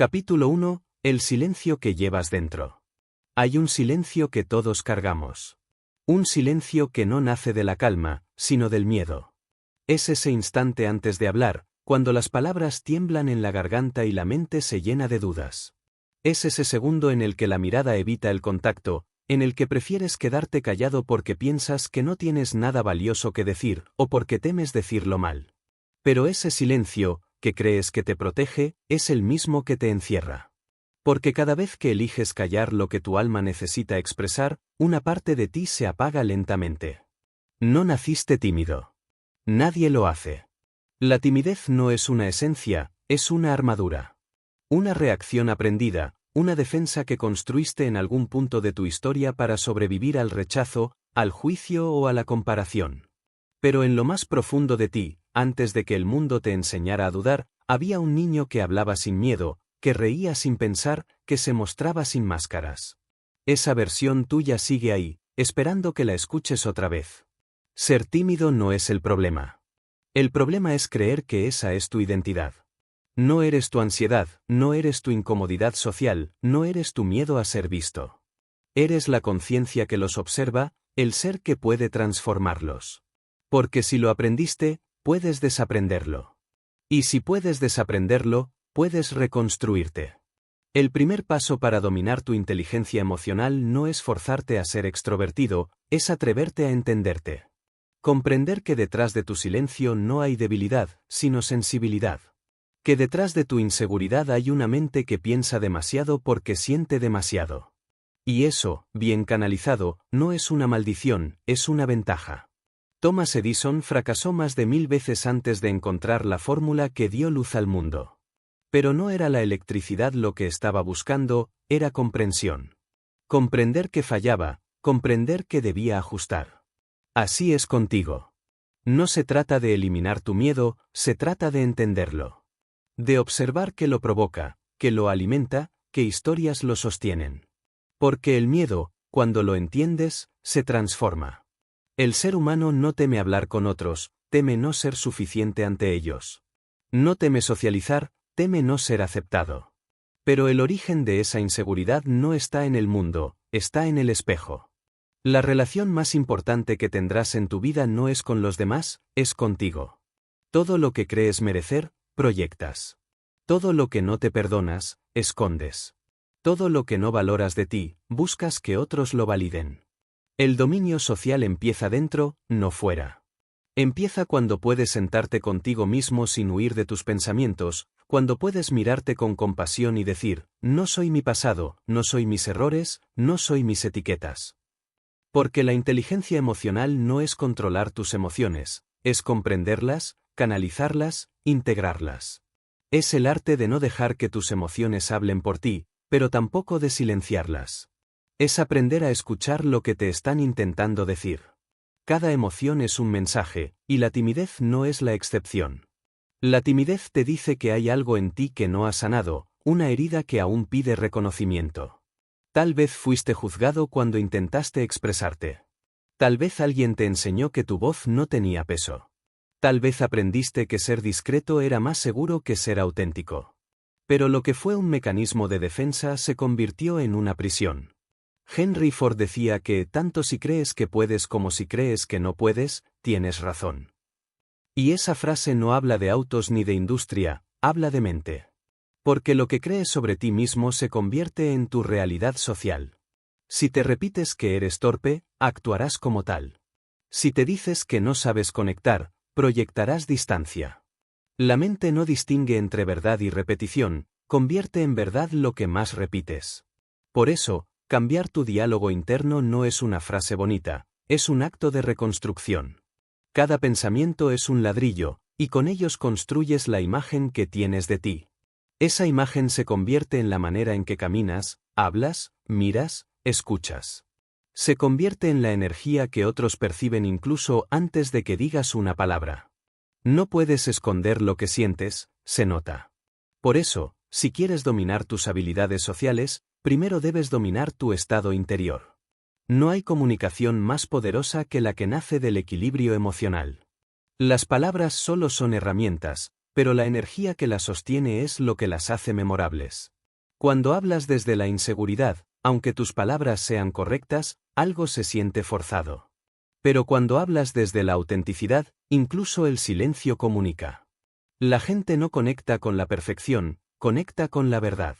Capítulo 1. El silencio que llevas dentro. Hay un silencio que todos cargamos. Un silencio que no nace de la calma, sino del miedo. Es ese instante antes de hablar, cuando las palabras tiemblan en la garganta y la mente se llena de dudas. Es ese segundo en el que la mirada evita el contacto, en el que prefieres quedarte callado porque piensas que no tienes nada valioso que decir o porque temes decirlo mal. Pero ese silencio, que crees que te protege, es el mismo que te encierra. Porque cada vez que eliges callar lo que tu alma necesita expresar, una parte de ti se apaga lentamente. No naciste tímido. Nadie lo hace. La timidez no es una esencia, es una armadura. Una reacción aprendida, una defensa que construiste en algún punto de tu historia para sobrevivir al rechazo, al juicio o a la comparación. Pero en lo más profundo de ti, antes de que el mundo te enseñara a dudar, había un niño que hablaba sin miedo, que reía sin pensar, que se mostraba sin máscaras. Esa versión tuya sigue ahí, esperando que la escuches otra vez. Ser tímido no es el problema. El problema es creer que esa es tu identidad. No eres tu ansiedad, no eres tu incomodidad social, no eres tu miedo a ser visto. Eres la conciencia que los observa, el ser que puede transformarlos. Porque si lo aprendiste, puedes desaprenderlo. Y si puedes desaprenderlo, puedes reconstruirte. El primer paso para dominar tu inteligencia emocional no es forzarte a ser extrovertido, es atreverte a entenderte. Comprender que detrás de tu silencio no hay debilidad, sino sensibilidad. Que detrás de tu inseguridad hay una mente que piensa demasiado porque siente demasiado. Y eso, bien canalizado, no es una maldición, es una ventaja. Thomas Edison fracasó más de 1000 veces antes de encontrar la fórmula que dio luz al mundo. Pero no era la electricidad lo que estaba buscando, era comprensión. Comprender que fallaba, comprender que debía ajustar. Así es contigo. No se trata de eliminar tu miedo, se trata de entenderlo. De observar qué lo provoca, qué lo alimenta, qué historias lo sostienen. Porque el miedo, cuando lo entiendes, se transforma. El ser humano no teme hablar con otros, teme no ser suficiente ante ellos. No teme socializar, teme no ser aceptado. Pero el origen de esa inseguridad no está en el mundo, está en el espejo. La relación más importante que tendrás en tu vida no es con los demás, es contigo. Todo lo que crees merecer, proyectas. Todo lo que no te perdonas, escondes. Todo lo que no valoras de ti, buscas que otros lo validen. El dominio social empieza dentro, no fuera. Empieza cuando puedes sentarte contigo mismo sin huir de tus pensamientos, cuando puedes mirarte con compasión y decir, no soy mi pasado, no soy mis errores, no soy mis etiquetas. Porque la inteligencia emocional no es controlar tus emociones, es comprenderlas, canalizarlas, integrarlas. Es el arte de no dejar que tus emociones hablen por ti, pero tampoco de silenciarlas. Es aprender a escuchar lo que te están intentando decir. Cada emoción es un mensaje, y la timidez no es la excepción. La timidez te dice que hay algo en ti que no has sanado, una herida que aún pide reconocimiento. Tal vez fuiste juzgado cuando intentaste expresarte. Tal vez alguien te enseñó que tu voz no tenía peso. Tal vez aprendiste que ser discreto era más seguro que ser auténtico. Pero lo que fue un mecanismo de defensa se convirtió en una prisión. Henry Ford decía que tanto si crees que puedes como si crees que no puedes, tienes razón. Y esa frase no habla de autos ni de industria, habla de mente. Porque lo que crees sobre ti mismo se convierte en tu realidad social. Si te repites que eres torpe, actuarás como tal. Si te dices que no sabes conectar, proyectarás distancia. La mente no distingue entre verdad y repetición, convierte en verdad lo que más repites. Por eso, cambiar tu diálogo interno no es una frase bonita, es un acto de reconstrucción. Cada pensamiento es un ladrillo, y con ellos construyes la imagen que tienes de ti. Esa imagen se convierte en la manera en que caminas, hablas, miras, escuchas. Se convierte en la energía que otros perciben incluso antes de que digas una palabra. No puedes esconder lo que sientes, se nota. Por eso, si quieres dominar tus habilidades sociales, primero debes dominar tu estado interior. No hay comunicación más poderosa que la que nace del equilibrio emocional. Las palabras solo son herramientas, pero la energía que las sostiene es lo que las hace memorables. Cuando hablas desde la inseguridad, aunque tus palabras sean correctas, algo se siente forzado. Pero cuando hablas desde la autenticidad, incluso el silencio comunica. La gente no conecta con la perfección, conecta con la verdad.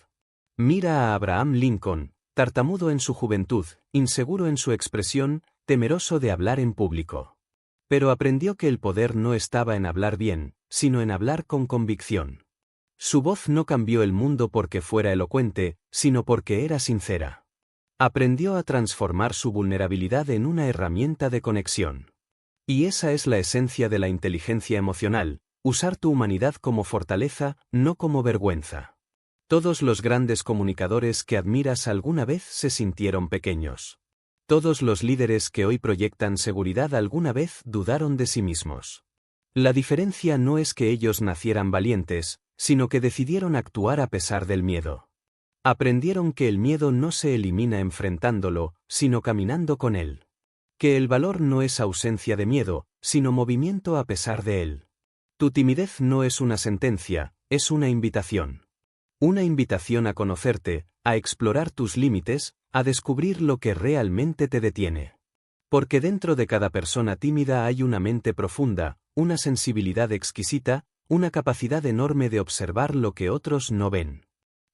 Mira a Abraham Lincoln, tartamudo en su juventud, inseguro en su expresión, temeroso de hablar en público. Pero aprendió que el poder no estaba en hablar bien, sino en hablar con convicción. Su voz no cambió el mundo porque fuera elocuente, sino porque era sincera. Aprendió a transformar su vulnerabilidad en una herramienta de conexión. Y esa es la esencia de la inteligencia emocional, usar tu humanidad como fortaleza, no como vergüenza. Todos los grandes comunicadores que admiras alguna vez se sintieron pequeños. Todos los líderes que hoy proyectan seguridad alguna vez dudaron de sí mismos. La diferencia no es que ellos nacieran valientes, sino que decidieron actuar a pesar del miedo. Aprendieron que el miedo no se elimina enfrentándolo, sino caminando con él. Que el valor no es ausencia de miedo, sino movimiento a pesar de él. Tu timidez no es una sentencia, es una invitación. Una invitación a conocerte, a explorar tus límites, a descubrir lo que realmente te detiene. Porque dentro de cada persona tímida hay una mente profunda, una sensibilidad exquisita, una capacidad enorme de observar lo que otros no ven.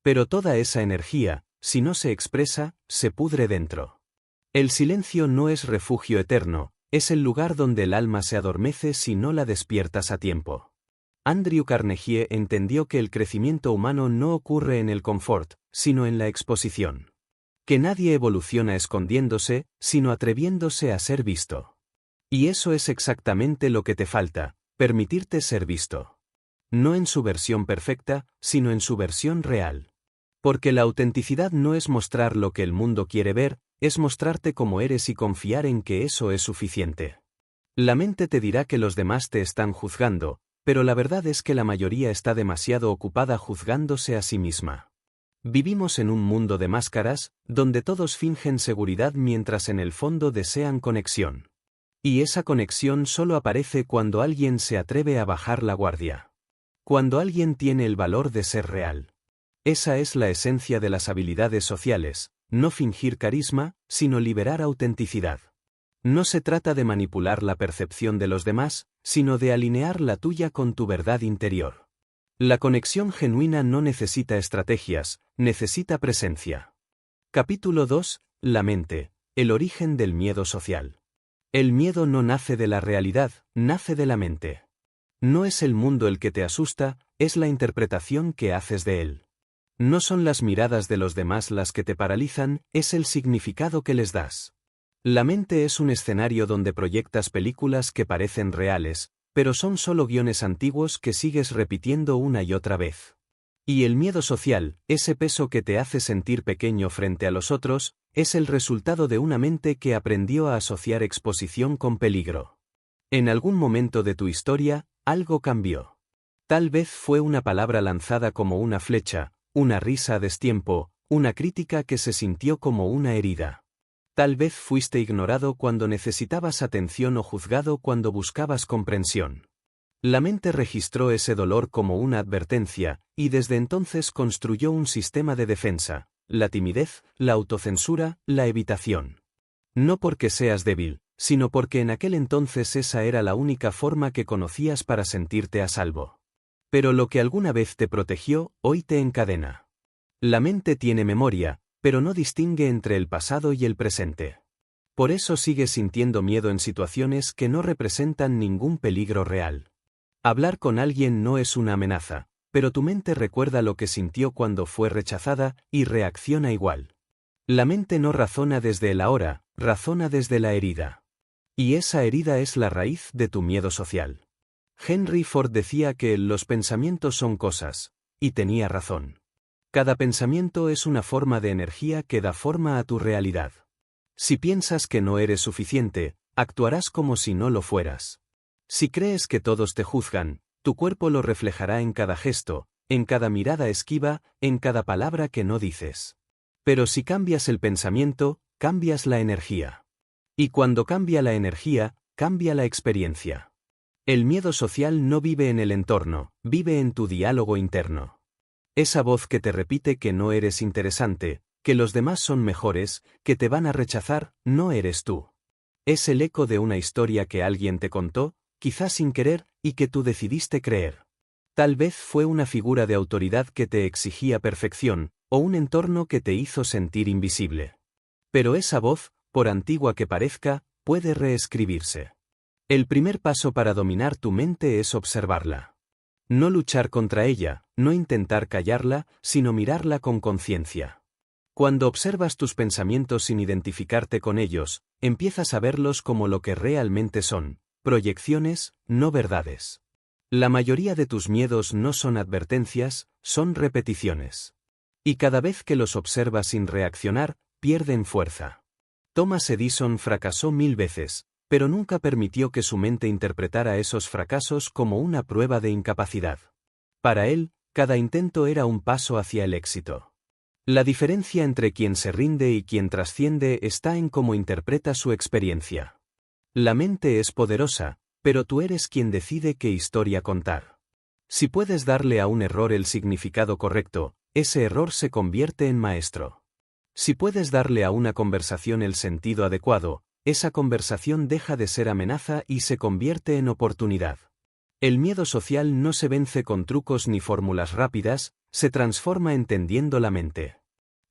Pero toda esa energía, si no se expresa, se pudre dentro. El silencio no es refugio eterno, es el lugar donde el alma se adormece si no la despiertas a tiempo. Andrew Carnegie entendió que el crecimiento humano no ocurre en el confort, sino en la exposición. Que nadie evoluciona escondiéndose, sino atreviéndose a ser visto. Y eso es exactamente lo que te falta, permitirte ser visto. No en su versión perfecta, sino en su versión real. Porque la autenticidad no es mostrar lo que el mundo quiere ver, es mostrarte como eres y confiar en que eso es suficiente. La mente te dirá que los demás te están juzgando, pero la verdad es que la mayoría está demasiado ocupada juzgándose a sí misma. Vivimos en un mundo de máscaras, donde todos fingen seguridad mientras en el fondo desean conexión. Y esa conexión solo aparece cuando alguien se atreve a bajar la guardia. Cuando alguien tiene el valor de ser real. Esa es la esencia de las habilidades sociales, no fingir carisma, sino liberar autenticidad. No se trata de manipular la percepción de los demás, sino de alinear la tuya con tu verdad interior. La conexión genuina no necesita estrategias, necesita presencia. Capítulo 2. La mente, el origen del miedo social. El miedo no nace de la realidad, nace de la mente. No es el mundo el que te asusta, es la interpretación que haces de él. No son las miradas de los demás las que te paralizan, es el significado que les das. La mente es un escenario donde proyectas películas que parecen reales, pero son solo guiones antiguos que sigues repitiendo una y otra vez. Y el miedo social, ese peso que te hace sentir pequeño frente a los otros, es el resultado de una mente que aprendió a asociar exposición con peligro. En algún momento de tu historia, algo cambió. Tal vez fue una palabra lanzada como una flecha, una risa a destiempo, una crítica que se sintió como una herida. Tal vez fuiste ignorado cuando necesitabas atención o juzgado cuando buscabas comprensión. La mente registró ese dolor como una advertencia, y desde entonces construyó un sistema de defensa, la timidez, la autocensura, la evitación. No porque seas débil, sino porque en aquel entonces esa era la única forma que conocías para sentirte a salvo. Pero lo que alguna vez te protegió, hoy te encadena. La mente tiene memoria, pero no distingue entre el pasado y el presente. Por eso sigues sintiendo miedo en situaciones que no representan ningún peligro real. Hablar con alguien no es una amenaza, pero tu mente recuerda lo que sintió cuando fue rechazada y reacciona igual. La mente no razona desde el ahora, razona desde la herida. Y esa herida es la raíz de tu miedo social. Henry Ford decía que los pensamientos son cosas, y tenía razón. Cada pensamiento es una forma de energía que da forma a tu realidad. Si piensas que no eres suficiente, actuarás como si no lo fueras. Si crees que todos te juzgan, tu cuerpo lo reflejará en cada gesto, en cada mirada esquiva, en cada palabra que no dices. Pero si cambias el pensamiento, cambias la energía. Y cuando cambia la energía, cambia la experiencia. El miedo social no vive en el entorno, vive en tu diálogo interno. Esa voz que te repite que no eres interesante, que los demás son mejores, que te van a rechazar, no eres tú. Es el eco de una historia que alguien te contó, quizás sin querer, y que tú decidiste creer. Tal vez fue una figura de autoridad que te exigía perfección, o un entorno que te hizo sentir invisible. Pero esa voz, por antigua que parezca, puede reescribirse. El primer paso para dominar tu mente es observarla. No luchar contra ella, no intentar callarla, sino mirarla con conciencia. Cuando observas tus pensamientos sin identificarte con ellos, empiezas a verlos como lo que realmente son, proyecciones, no verdades. La mayoría de tus miedos no son advertencias, son repeticiones. Y cada vez que los observas sin reaccionar, pierden fuerza. Thomas Edison fracasó 1000 veces, pero nunca permitió que su mente interpretara esos fracasos como una prueba de incapacidad. Para él, cada intento era un paso hacia el éxito. La diferencia entre quien se rinde y quien trasciende está en cómo interpreta su experiencia. La mente es poderosa, pero tú eres quien decide qué historia contar. Si puedes darle a un error el significado correcto, ese error se convierte en maestro. Si puedes darle a una conversación el sentido adecuado, esa conversación deja de ser amenaza y se convierte en oportunidad. El miedo social no se vence con trucos ni fórmulas rápidas, se transforma entendiendo la mente.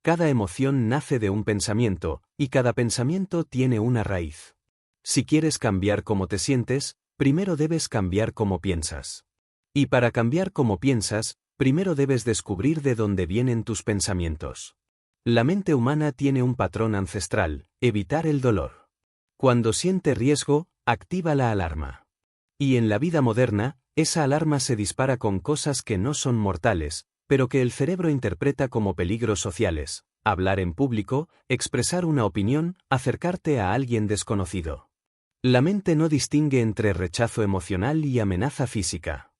Cada emoción nace de un pensamiento, y cada pensamiento tiene una raíz. Si quieres cambiar cómo te sientes, primero debes cambiar cómo piensas. Y para cambiar cómo piensas, primero debes descubrir de dónde vienen tus pensamientos. La mente humana tiene un patrón ancestral: evitar el dolor. Cuando siente riesgo, activa la alarma. Y en la vida moderna, esa alarma se dispara con cosas que no son mortales, pero que el cerebro interpreta como peligros sociales: hablar en público, expresar una opinión, acercarte a alguien desconocido. La mente no distingue entre rechazo emocional y amenaza física.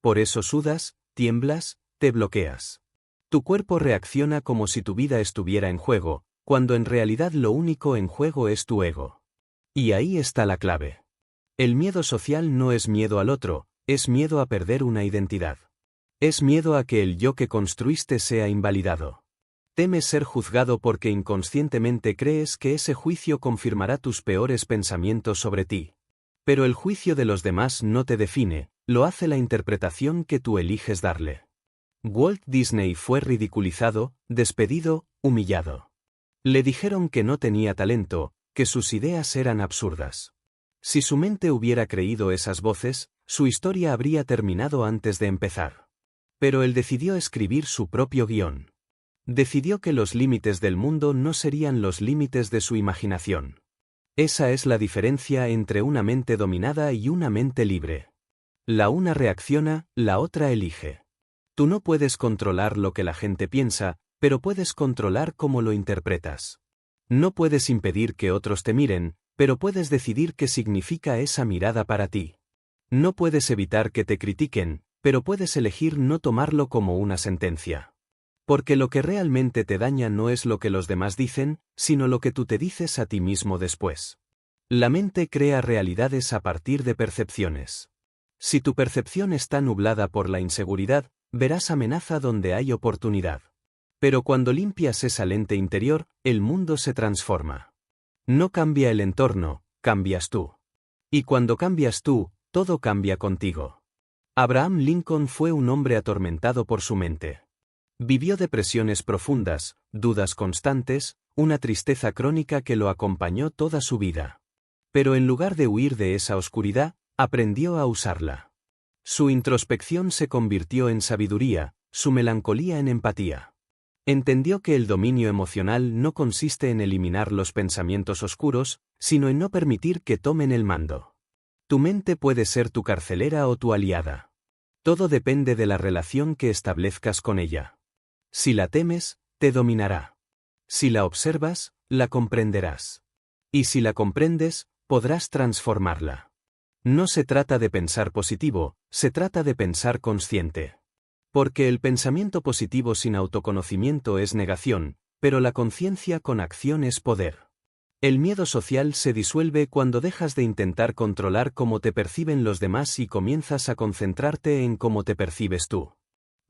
Por eso sudas, tiemblas, te bloqueas. Tu cuerpo reacciona como si tu vida estuviera en juego, cuando en realidad lo único en juego es tu ego. Y ahí está la clave. El miedo social no es miedo al otro, es miedo a perder una identidad. Es miedo a que el yo que construiste sea invalidado. Temes ser juzgado porque inconscientemente crees que ese juicio confirmará tus peores pensamientos sobre ti. Pero el juicio de los demás no te define, lo hace la interpretación que tú eliges darle. Walt Disney fue ridiculizado, despedido, humillado. Le dijeron que no tenía talento, que sus ideas eran absurdas. Si su mente hubiera creído esas voces, su historia habría terminado antes de empezar. Pero él decidió escribir su propio guión. Decidió que los límites del mundo no serían los límites de su imaginación. Esa es la diferencia entre una mente dominada y una mente libre. La una reacciona, la otra elige. Tú no puedes controlar lo que la gente piensa, pero puedes controlar cómo lo interpretas. No puedes impedir que otros te miren, pero puedes decidir qué significa esa mirada para ti. No puedes evitar que te critiquen, pero puedes elegir no tomarlo como una sentencia. Porque lo que realmente te daña no es lo que los demás dicen, sino lo que tú te dices a ti mismo después. La mente crea realidades a partir de percepciones. Si tu percepción está nublada por la inseguridad, verás amenaza donde hay oportunidad. Pero cuando limpias esa lente interior, el mundo se transforma. No cambia el entorno, cambias tú. Y cuando cambias tú, todo cambia contigo. Abraham Lincoln fue un hombre atormentado por su mente. Vivió depresiones profundas, dudas constantes, una tristeza crónica que lo acompañó toda su vida. Pero en lugar de huir de esa oscuridad, aprendió a usarla. Su introspección se convirtió en sabiduría, su melancolía en empatía. Entendió que el dominio emocional no consiste en eliminar los pensamientos oscuros, sino en no permitir que tomen el mando. Tu mente puede ser tu carcelera o tu aliada. Todo depende de la relación que establezcas con ella. Si la temes, te dominará. Si la observas, la comprenderás. Y si la comprendes, podrás transformarla. No se trata de pensar positivo, se trata de pensar consciente. Porque el pensamiento positivo sin autoconocimiento es negación, pero la conciencia con acción es poder. El miedo social se disuelve cuando dejas de intentar controlar cómo te perciben los demás y comienzas a concentrarte en cómo te percibes tú.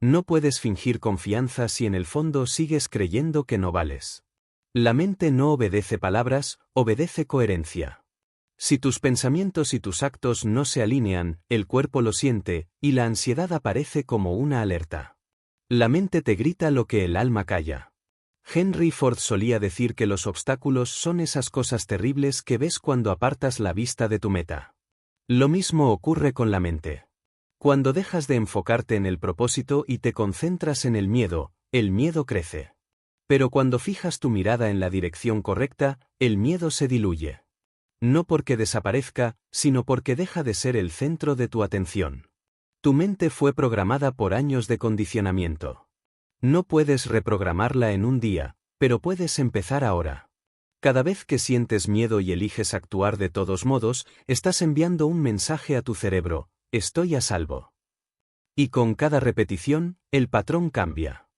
No puedes fingir confianza si en el fondo sigues creyendo que no vales. La mente no obedece palabras, obedece coherencia. Si tus pensamientos y tus actos no se alinean, el cuerpo lo siente, y la ansiedad aparece como una alerta. La mente te grita lo que el alma calla. Henry Ford solía decir que los obstáculos son esas cosas terribles que ves cuando apartas la vista de tu meta. Lo mismo ocurre con la mente. Cuando dejas de enfocarte en el propósito y te concentras en el miedo crece. Pero cuando fijas tu mirada en la dirección correcta, el miedo se diluye. No porque desaparezca, sino porque deja de ser el centro de tu atención. Tu mente fue programada por años de condicionamiento. No puedes reprogramarla en un día, pero puedes empezar ahora. Cada vez que sientes miedo y eliges actuar de todos modos, estás enviando un mensaje a tu cerebro: estoy a salvo. Y con cada repetición, el patrón cambia.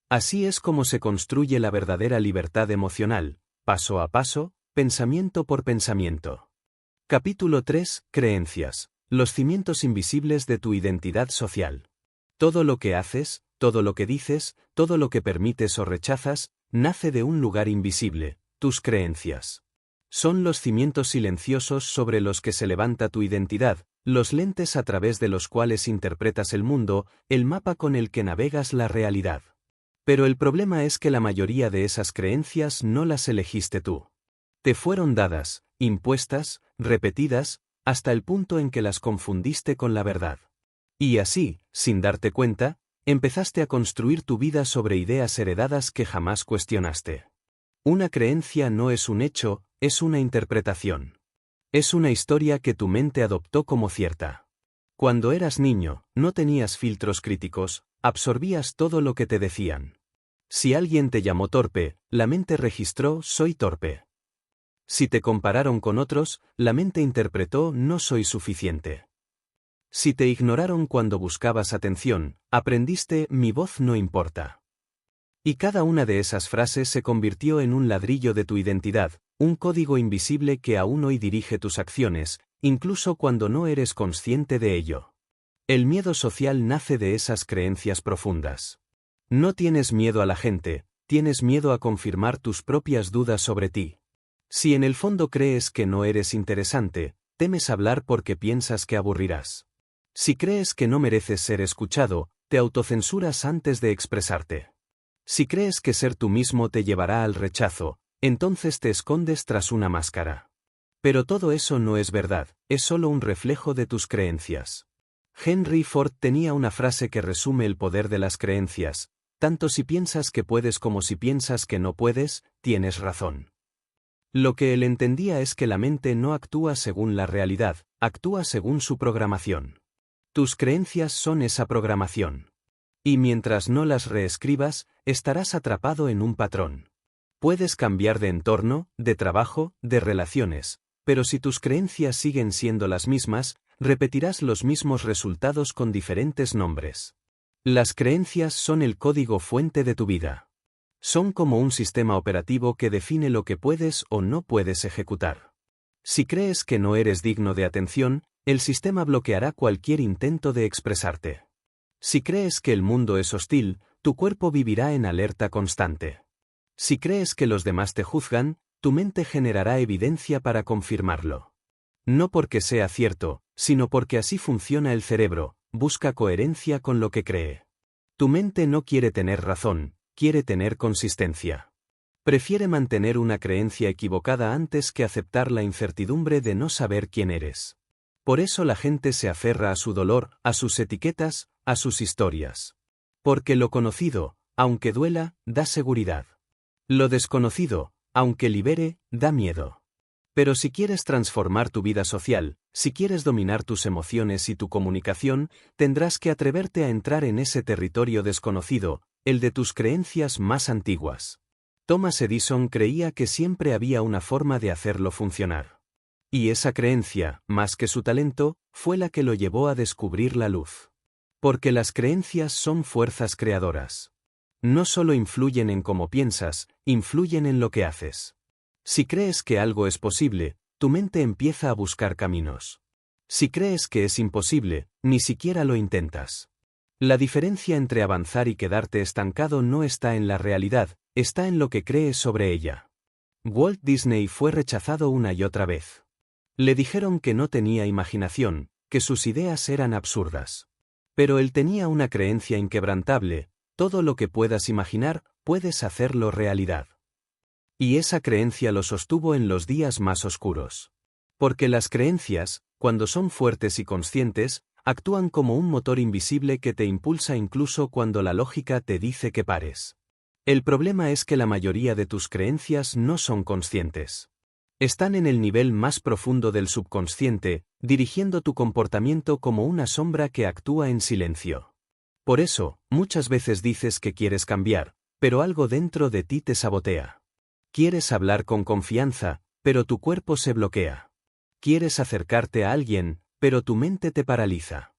Así es como se construye la verdadera libertad emocional, paso a paso, pensamiento por pensamiento. Capítulo 3. Creencias. Los cimientos invisibles de tu identidad social. Todo lo que haces, todo lo que dices, todo lo que permites o rechazas, nace de un lugar invisible, tus creencias. Son los cimientos silenciosos sobre los que se levanta tu identidad, los lentes a través de los cuales interpretas el mundo, el mapa con el que navegas la realidad. Pero el problema es que la mayoría de esas creencias no las elegiste tú. Te fueron dadas, impuestas, repetidas, hasta el punto en que las confundiste con la verdad. Y así, sin darte cuenta, empezaste a construir tu vida sobre ideas heredadas que jamás cuestionaste. Una creencia no es un hecho, es una interpretación. Es una historia que tu mente adoptó como cierta. Cuando eras niño, no tenías filtros críticos, absorbías todo lo que te decían. Si alguien te llamó torpe, la mente registró: soy torpe. Si te compararon con otros, la mente interpretó: no soy suficiente. Si te ignoraron cuando buscabas atención, aprendiste: mi voz no importa. Y cada una de esas frases se convirtió en un ladrillo de tu identidad, un código invisible que aún hoy dirige tus acciones, incluso cuando no eres consciente de ello. El miedo social nace de esas creencias profundas. No tienes miedo a la gente, tienes miedo a confirmar tus propias dudas sobre ti. Si en el fondo crees que no eres interesante, temes hablar porque piensas que aburrirás. Si crees que no mereces ser escuchado, te autocensuras antes de expresarte. Si crees que ser tú mismo te llevará al rechazo, entonces te escondes tras una máscara. Pero todo eso no es verdad, es solo un reflejo de tus creencias. Henry Ford tenía una frase que resume el poder de las creencias: tanto si piensas que puedes como si piensas que no puedes, tienes razón. Lo que él entendía es que la mente no actúa según la realidad, actúa según su programación. Tus creencias son esa programación. Y mientras no las reescribas, estarás atrapado en un patrón. Puedes cambiar de entorno, de trabajo, de relaciones, pero si tus creencias siguen siendo las mismas, repetirás los mismos resultados con diferentes nombres. Las creencias son el código fuente de tu vida. Son como un sistema operativo que define lo que puedes o no puedes ejecutar. Si crees que no eres digno de atención, el sistema bloqueará cualquier intento de expresarte. Si crees que el mundo es hostil, tu cuerpo vivirá en alerta constante. Si crees que los demás te juzgan, tu mente generará evidencia para confirmarlo. No porque sea cierto, sino porque así funciona el cerebro, busca coherencia con lo que cree. Tu mente no quiere tener razón, quiere tener consistencia. Prefiere mantener una creencia equivocada antes que aceptar la incertidumbre de no saber quién eres. Por eso la gente se aferra a su dolor, a sus etiquetas, a sus historias. Porque lo conocido, aunque duela, da seguridad. Lo desconocido, aunque libere, da miedo. Pero si quieres transformar tu vida social, si quieres dominar tus emociones y tu comunicación, tendrás que atreverte a entrar en ese territorio desconocido, el de tus creencias más antiguas. Thomas Edison creía que siempre había una forma de hacerlo funcionar. Y esa creencia, más que su talento, fue la que lo llevó a descubrir la luz. Porque las creencias son fuerzas creadoras. No solo influyen en cómo piensas, influyen en lo que haces. Si crees que algo es posible, tu mente empieza a buscar caminos. Si crees que es imposible, ni siquiera lo intentas. La diferencia entre avanzar y quedarte estancado no está en la realidad, está en lo que crees sobre ella. Walt Disney fue rechazado una y otra vez. Le dijeron que no tenía imaginación, que sus ideas eran absurdas. Pero él tenía una creencia inquebrantable: todo lo que puedas imaginar, puedes hacerlo realidad. Y esa creencia lo sostuvo en los días más oscuros. Porque las creencias, cuando son fuertes y conscientes, actúan como un motor invisible que te impulsa incluso cuando la lógica te dice que pares. El problema es que la mayoría de tus creencias no son conscientes. Están en el nivel más profundo del subconsciente, dirigiendo tu comportamiento como una sombra que actúa en silencio. Por eso, muchas veces dices que quieres cambiar, pero algo dentro de ti te sabotea. Quieres hablar con confianza, pero tu cuerpo se bloquea. Quieres acercarte a alguien, pero tu mente te paraliza.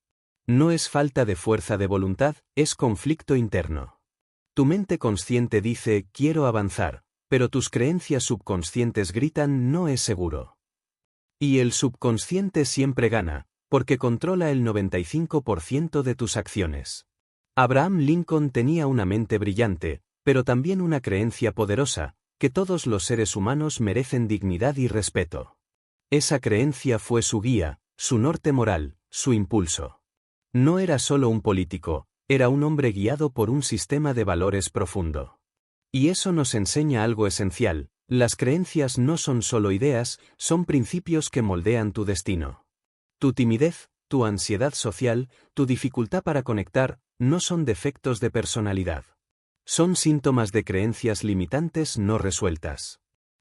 No es falta de fuerza de voluntad, es conflicto interno. Tu mente consciente dice, quiero avanzar, pero tus creencias subconscientes gritan, no es seguro. Y el subconsciente siempre gana, porque controla el 95% de tus acciones. Abraham Lincoln tenía una mente brillante, pero también una creencia poderosa: que todos los seres humanos merecen dignidad y respeto. Esa creencia fue su guía, su norte moral, su impulso. No era solo un político, era un hombre guiado por un sistema de valores profundo. Y eso nos enseña algo esencial: las creencias no son solo ideas, son principios que moldean tu destino. Tu timidez, tu ansiedad social, tu dificultad para conectar, no son defectos de personalidad. Son síntomas de creencias limitantes no resueltas.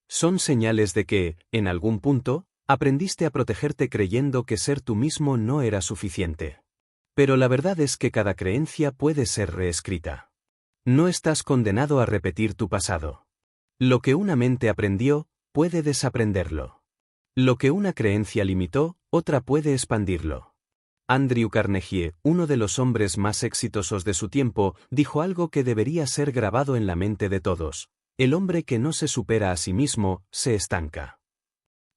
Son señales de que, en algún punto, aprendiste a protegerte creyendo que ser tú mismo no era suficiente. Pero la verdad es que cada creencia puede ser reescrita. No estás condenado a repetir tu pasado. Lo que una mente aprendió, puede desaprenderlo. Lo que una creencia limitó, otra puede expandirlo. Andrew Carnegie, uno de los hombres más exitosos de su tiempo, dijo algo que debería ser grabado en la mente de todos: el hombre que no se supera a sí mismo, se estanca.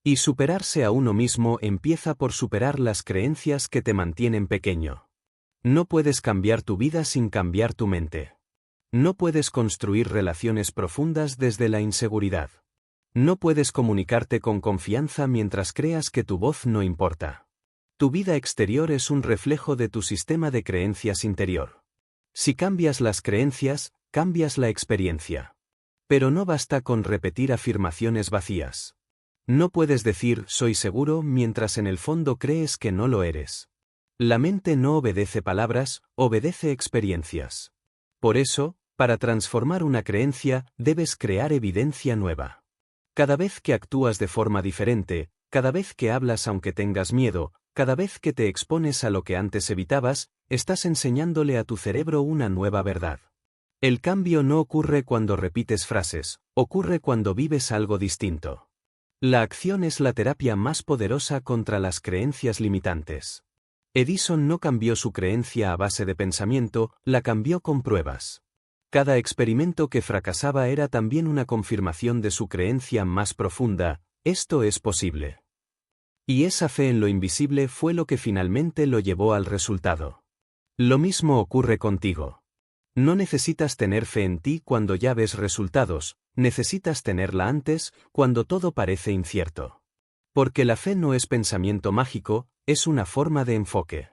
Y superarse a uno mismo empieza por superar las creencias que te mantienen pequeño. No puedes cambiar tu vida sin cambiar tu mente. No puedes construir relaciones profundas desde la inseguridad. No puedes comunicarte con confianza mientras creas que tu voz no importa. Tu vida exterior es un reflejo de tu sistema de creencias interior. Si cambias las creencias, cambias la experiencia. Pero no basta con repetir afirmaciones vacías. No puedes decir soy seguro mientras en el fondo crees que no lo eres. La mente no obedece palabras, obedece experiencias. Por eso, para transformar una creencia, debes crear evidencia nueva. Cada vez que actúas de forma diferente, cada vez que hablas aunque tengas miedo, cada vez que te expones a lo que antes evitabas, estás enseñándole a tu cerebro una nueva verdad. El cambio no ocurre cuando repites frases, ocurre cuando vives algo distinto. La acción es la terapia más poderosa contra las creencias limitantes. Edison no cambió su creencia a base de pensamiento, la cambió con pruebas. Cada experimento que fracasaba era también una confirmación de su creencia más profunda: esto es posible. Y esa fe en lo invisible fue lo que finalmente lo llevó al resultado. Lo mismo ocurre contigo. No necesitas tener fe en ti cuando ya ves resultados, necesitas tenerla antes, cuando todo parece incierto. Porque la fe no es pensamiento mágico, es una forma de enfoque.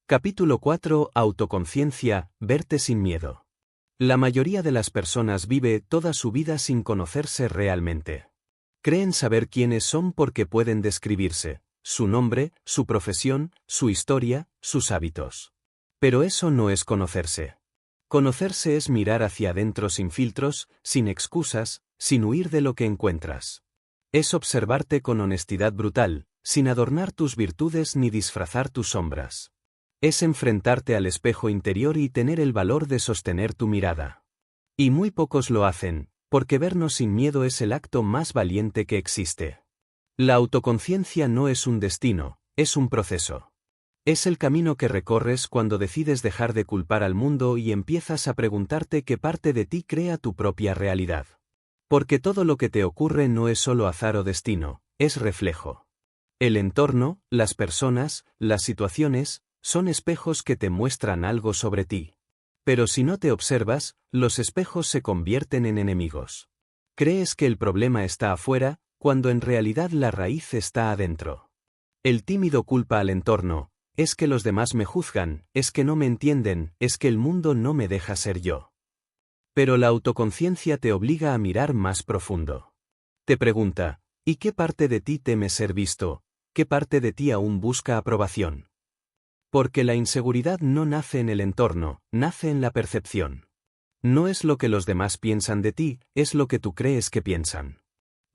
Capítulo 4: Autoconciencia, verte sin miedo. La mayoría de las personas vive toda su vida sin conocerse realmente. Creen saber quiénes son porque pueden describirse: su nombre, su profesión, su historia, sus hábitos. Pero eso no es conocerse. Conocerse es mirar hacia adentro sin filtros, sin excusas, sin huir de lo que encuentras. Es observarte con honestidad brutal, sin adornar tus virtudes ni disfrazar tus sombras. Es enfrentarte al espejo interior y tener el valor de sostener tu mirada. Y muy pocos lo hacen, porque vernos sin miedo es el acto más valiente que existe. La autoconciencia no es un destino, es un proceso. Es el camino que recorres cuando decides dejar de culpar al mundo y empiezas a preguntarte qué parte de ti crea tu propia realidad. Porque todo lo que te ocurre no es solo azar o destino, es reflejo. El entorno, las personas, las situaciones, son espejos que te muestran algo sobre ti. Pero si no te observas, los espejos se convierten en enemigos. Crees que el problema está afuera, cuando en realidad la raíz está adentro. El tímido culpa al entorno, es que los demás me juzgan, es que no me entienden, es que el mundo no me deja ser yo. Pero la autoconciencia te obliga a mirar más profundo. Te pregunta, ¿y qué parte de ti teme ser visto? ¿Qué parte de ti aún busca aprobación? Porque la inseguridad no nace en el entorno, nace en la percepción. No es lo que los demás piensan de ti, es lo que tú crees que piensan.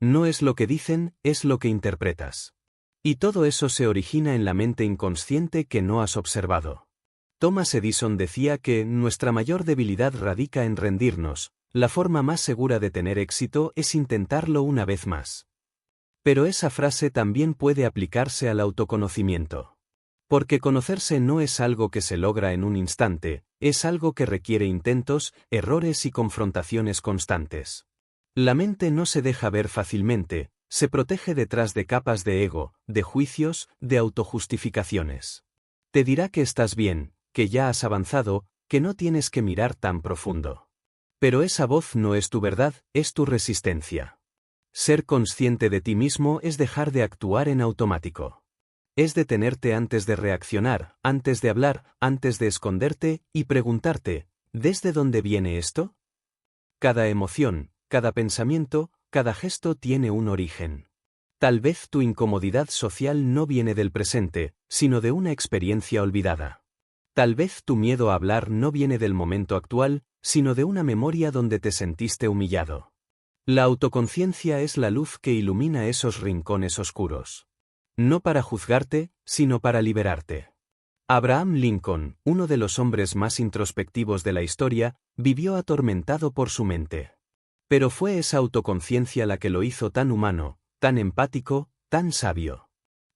No es lo que dicen, es lo que interpretas. Y todo eso se origina en la mente inconsciente que no has observado. Thomas Edison decía que nuestra mayor debilidad radica en rendirnos, la forma más segura de tener éxito es intentarlo una vez más. Pero esa frase también puede aplicarse al autoconocimiento. Porque conocerse no es algo que se logra en un instante, es algo que requiere intentos, errores y confrontaciones constantes. La mente no se deja ver fácilmente, se protege detrás de capas de ego, de juicios, de autojustificaciones. Te dirá que estás bien, que ya has avanzado, que no tienes que mirar tan profundo. Pero esa voz no es tu verdad, es tu resistencia. Ser consciente de ti mismo es dejar de actuar en automático. Es detenerte antes de reaccionar, antes de hablar, antes de esconderte, y preguntarte, ¿desde dónde viene esto? Cada emoción, cada pensamiento, cada gesto tiene un origen. Tal vez tu incomodidad social no viene del presente, sino de una experiencia olvidada. Tal vez tu miedo a hablar no viene del momento actual, sino de una memoria donde te sentiste humillado. La autoconciencia es la luz que ilumina esos rincones oscuros. No para juzgarte, sino para liberarte. Abraham Lincoln, uno de los hombres más introspectivos de la historia, vivió atormentado por su mente. Pero fue esa autoconciencia la que lo hizo tan humano, tan empático, tan sabio.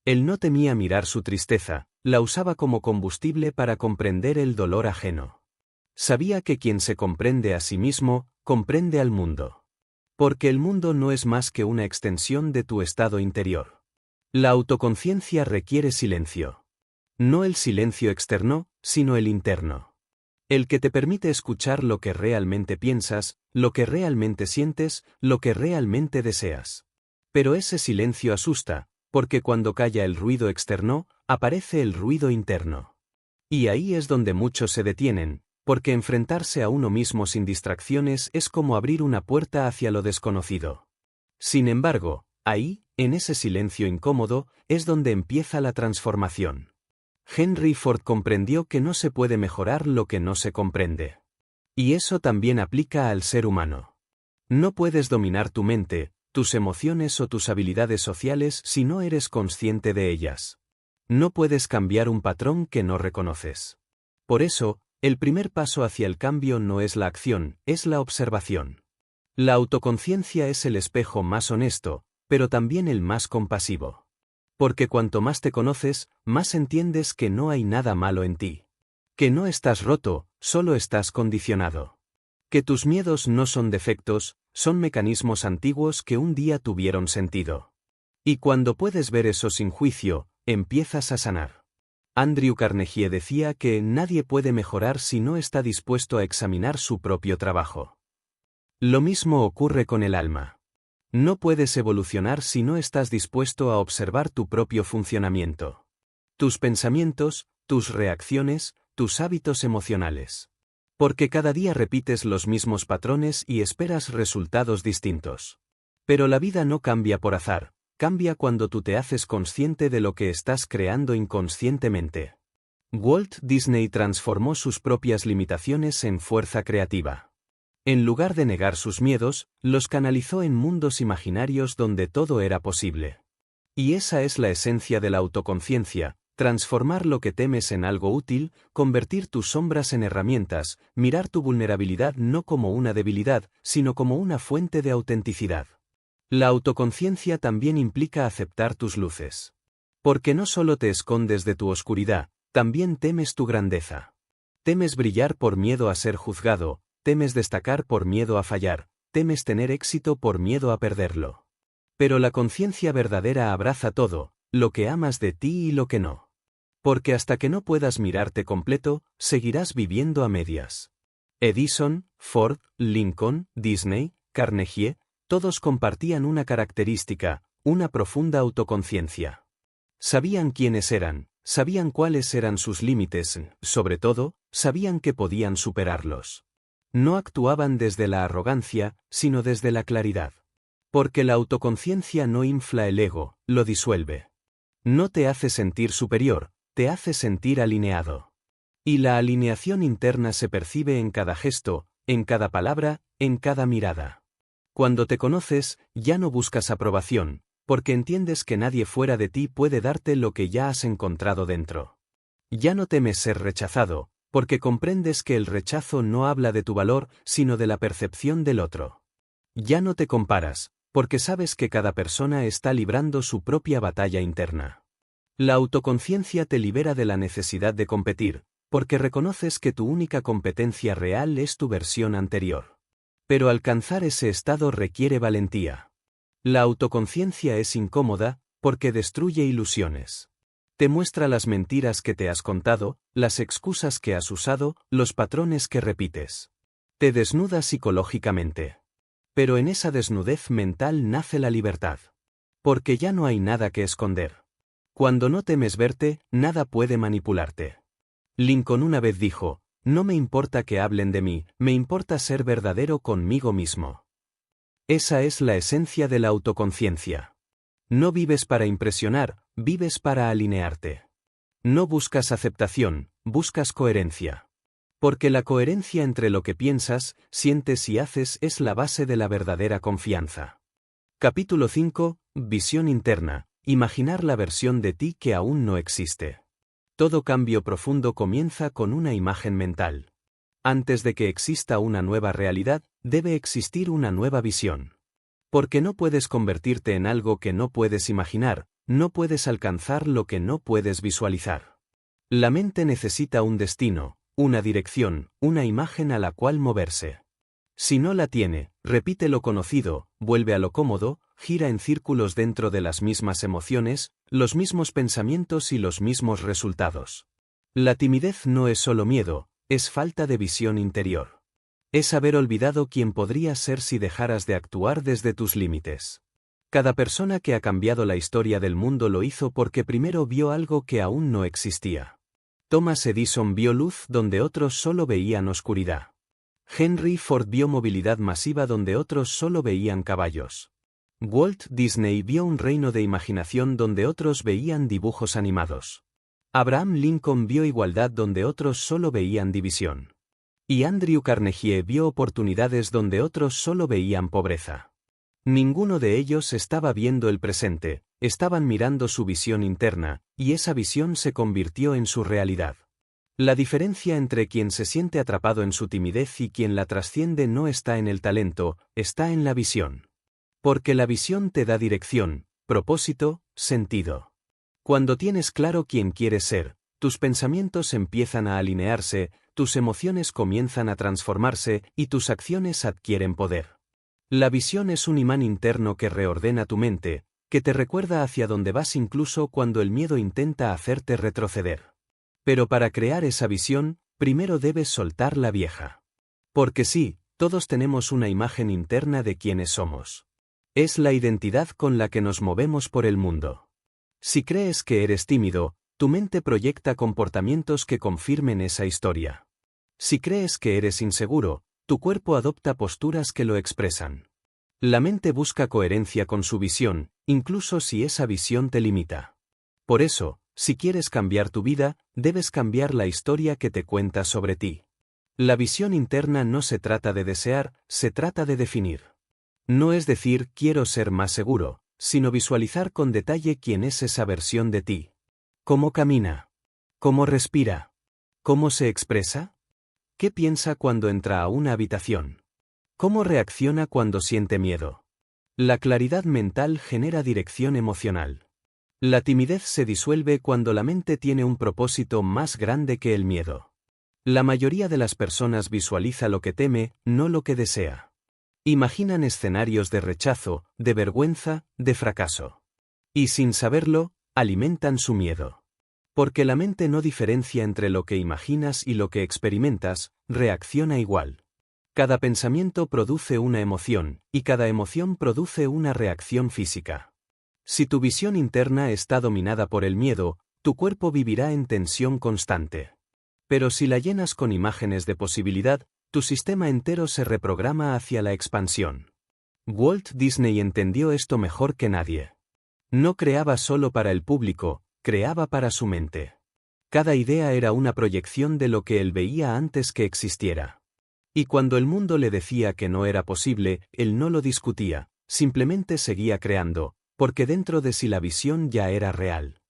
Él no temía mirar su tristeza, la usaba como combustible para comprender el dolor ajeno. Sabía que quien se comprende a sí mismo, comprende al mundo. Porque el mundo no es más que una extensión de tu estado interior. La autoconciencia requiere silencio. No el silencio externo, sino el interno. El que te permite escuchar lo que realmente piensas, lo que realmente sientes, lo que realmente deseas. Pero ese silencio asusta, porque cuando calla el ruido externo, aparece el ruido interno. Y ahí es donde muchos se detienen, porque enfrentarse a uno mismo sin distracciones es como abrir una puerta hacia lo desconocido. Sin embargo, ahí, en ese silencio incómodo, es donde empieza la transformación. Henry Ford comprendió que no se puede mejorar lo que no se comprende. Y eso también aplica al ser humano. No puedes dominar tu mente, tus emociones o tus habilidades sociales si no eres consciente de ellas. No puedes cambiar un patrón que no reconoces. Por eso, el primer paso hacia el cambio no es la acción, es la observación. La autoconciencia es el espejo más honesto, pero también el más compasivo. Porque cuanto más te conoces, más entiendes que no hay nada malo en ti. Que no estás roto, solo estás condicionado. Que tus miedos no son defectos, son mecanismos antiguos que un día tuvieron sentido. Y cuando puedes ver eso sin juicio, empiezas a sanar. Andrew Carnegie decía que nadie puede mejorar si no está dispuesto a examinar su propio trabajo. Lo mismo ocurre con el alma. No puedes evolucionar si no estás dispuesto a observar tu propio funcionamiento. Tus pensamientos, tus reacciones, tus hábitos emocionales. Porque cada día repites los mismos patrones y esperas resultados distintos. Pero la vida no cambia por azar, cambia cuando tú te haces consciente de lo que estás creando inconscientemente. Walt Disney transformó sus propias limitaciones en fuerza creativa. En lugar de negar sus miedos, los canalizó en mundos imaginarios donde todo era posible. Y esa es la esencia de la autoconciencia, transformar lo que temes en algo útil, convertir tus sombras en herramientas, mirar tu vulnerabilidad no como una debilidad, sino como una fuente de autenticidad. La autoconciencia también implica aceptar tus luces. Porque no solo te escondes de tu oscuridad, también temes tu grandeza. Temes brillar por miedo a ser juzgado, temes destacar por miedo a fallar, temes tener éxito por miedo a perderlo. Pero la conciencia verdadera abraza todo, lo que amas de ti y lo que no. Porque hasta que no puedas mirarte completo, seguirás viviendo a medias. Edison, Ford, Lincoln, Disney, Carnegie, todos compartían una característica, una profunda autoconciencia. Sabían quiénes eran, sabían cuáles eran sus límites, sobre todo, sabían que podían superarlos. No actuaban desde la arrogancia, sino desde la claridad. Porque la autoconciencia no infla el ego, lo disuelve. No te hace sentir superior, te hace sentir alineado. Y la alineación interna se percibe en cada gesto, en cada palabra, en cada mirada. Cuando te conoces, ya no buscas aprobación, porque entiendes que nadie fuera de ti puede darte lo que ya has encontrado dentro. Ya no temes ser rechazado, porque comprendes que el rechazo no habla de tu valor, sino de la percepción del otro. Ya no te comparas, porque sabes que cada persona está librando su propia batalla interna. La autoconciencia te libera de la necesidad de competir, porque reconoces que tu única competencia real es tu versión anterior. Pero alcanzar ese estado requiere valentía. La autoconciencia es incómoda, porque destruye ilusiones. Te muestra las mentiras que te has contado, las excusas que has usado, los patrones que repites. Te desnuda psicológicamente. Pero en esa desnudez mental nace la libertad. Porque ya no hay nada que esconder. Cuando no temes verte, nada puede manipularte. Lincoln una vez dijo, no me importa que hablen de mí, me importa ser verdadero conmigo mismo. Esa es la esencia de la autoconciencia. No vives para impresionar, vives para alinearte. No buscas aceptación, buscas coherencia. Porque la coherencia entre lo que piensas, sientes y haces es la base de la verdadera confianza. Capítulo 5, Visión interna. Imaginar la versión de ti que aún no existe. Todo cambio profundo comienza con una imagen mental. Antes de que exista una nueva realidad, debe existir una nueva visión. Porque no puedes convertirte en algo que no puedes imaginar, no puedes alcanzar lo que no puedes visualizar. La mente necesita un destino, una dirección, una imagen a la cual moverse. Si no la tiene, repite lo conocido, vuelve a lo cómodo, gira en círculos dentro de las mismas emociones, los mismos pensamientos y los mismos resultados. La timidez no es solo miedo, es falta de visión interior. Es haber olvidado quién podrías ser si dejaras de actuar desde tus límites. Cada persona que ha cambiado la historia del mundo lo hizo porque primero vio algo que aún no existía. Thomas Edison vio luz donde otros solo veían oscuridad. Henry Ford vio movilidad masiva donde otros solo veían caballos. Walt Disney vio un reino de imaginación donde otros veían dibujos animados. Abraham Lincoln vio igualdad donde otros solo veían división. Y Andrew Carnegie vio oportunidades donde otros solo veían pobreza. Ninguno de ellos estaba viendo el presente, estaban mirando su visión interna, y esa visión se convirtió en su realidad. La diferencia entre quien se siente atrapado en su timidez y quien la trasciende no está en el talento, está en la visión. Porque la visión te da dirección, propósito, sentido. Cuando tienes claro quién quieres ser, tus pensamientos empiezan a alinearse, tus emociones comienzan a transformarse y tus acciones adquieren poder. La visión es un imán interno que reordena tu mente, que te recuerda hacia dónde vas incluso cuando el miedo intenta hacerte retroceder. Pero para crear esa visión, primero debes soltar la vieja. Porque sí, todos tenemos una imagen interna de quiénes somos. Es la identidad con la que nos movemos por el mundo. Si crees que eres tímido, tu mente proyecta comportamientos que confirmen esa historia. Si crees que eres inseguro, tu cuerpo adopta posturas que lo expresan. La mente busca coherencia con su visión, incluso si esa visión te limita. Por eso, si quieres cambiar tu vida, debes cambiar la historia que te cuentas sobre ti. La visión interna no se trata de desear, se trata de definir. No es decir quiero ser más seguro, sino visualizar con detalle quién es esa versión de ti. ¿Cómo camina? ¿Cómo respira? ¿Cómo se expresa? ¿Qué piensa cuando entra a una habitación? ¿Cómo reacciona cuando siente miedo? La claridad mental genera dirección emocional. La timidez se disuelve cuando la mente tiene un propósito más grande que el miedo. La mayoría de las personas visualiza lo que teme, no lo que desea. Imaginan escenarios de rechazo, de vergüenza, de fracaso. Y sin saberlo, alimentan su miedo. Porque la mente no diferencia entre lo que imaginas y lo que experimentas, reacciona igual. Cada pensamiento produce una emoción, y cada emoción produce una reacción física. Si tu visión interna está dominada por el miedo, tu cuerpo vivirá en tensión constante. Pero si la llenas con imágenes de posibilidad, tu sistema entero se reprograma hacia la expansión. Walt Disney entendió esto mejor que nadie. No creaba solo para el público, creaba para su mente. Cada idea era una proyección de lo que él veía antes que existiera. Y cuando el mundo le decía que no era posible, él no lo discutía, simplemente seguía creando, porque dentro de sí la visión ya era real.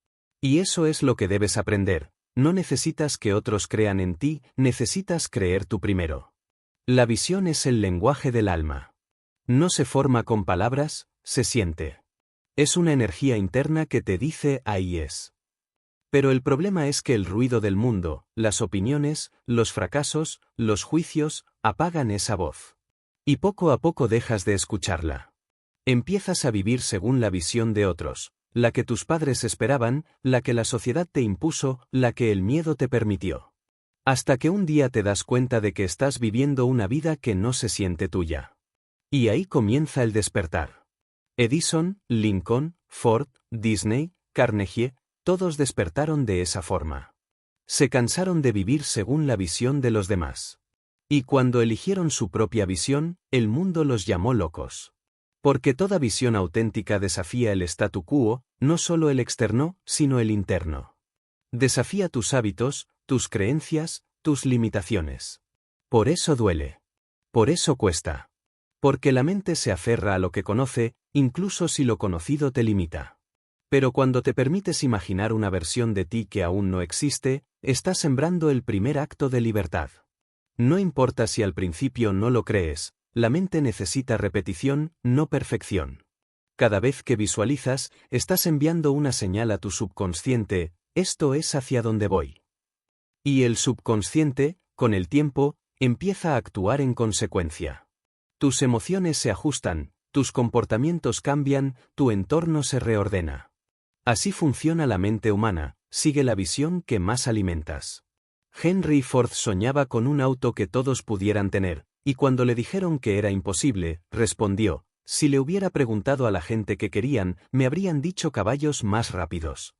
Y eso es lo que debes aprender. No necesitas que otros crean en ti, necesitas creer tú primero. La visión es el lenguaje del alma. No se forma con palabras, se siente. Es una energía interna que te dice ahí es. Pero el problema es que el ruido del mundo, las opiniones, los fracasos, los juicios, apagan esa voz. Y poco a poco dejas de escucharla. Empiezas a vivir según la visión de otros, la que tus padres esperaban, la que la sociedad te impuso, la que el miedo te permitió. Hasta que un día te das cuenta de que estás viviendo una vida que no se siente tuya. Y ahí comienza el despertar. Edison, Lincoln, Ford, Disney, Carnegie, todos despertaron de esa forma. Se cansaron de vivir según la visión de los demás. Y cuando eligieron su propia visión, el mundo los llamó locos. Porque toda visión auténtica desafía el statu quo, no solo el externo, sino el interno. Desafía tus hábitos, tus creencias, tus limitaciones. Por eso duele. Por eso cuesta. Porque la mente se aferra a lo que conoce, incluso si lo conocido te limita. Pero cuando te permites imaginar una versión de ti que aún no existe, estás sembrando el primer acto de libertad. No importa si al principio no lo crees, la mente necesita repetición, no perfección. Cada vez que visualizas, estás enviando una señal a tu subconsciente, esto es hacia donde voy. Y el subconsciente, con el tiempo, empieza a actuar en consecuencia. Tus emociones se ajustan, tus comportamientos cambian, tu entorno se reordena. Así funciona la mente humana, sigue la visión que más alimentas. Henry Ford soñaba con un auto que todos pudieran tener, y cuando le dijeron que era imposible, respondió, si le hubiera preguntado a la gente qué querían, me habrían dicho caballos más rápidos.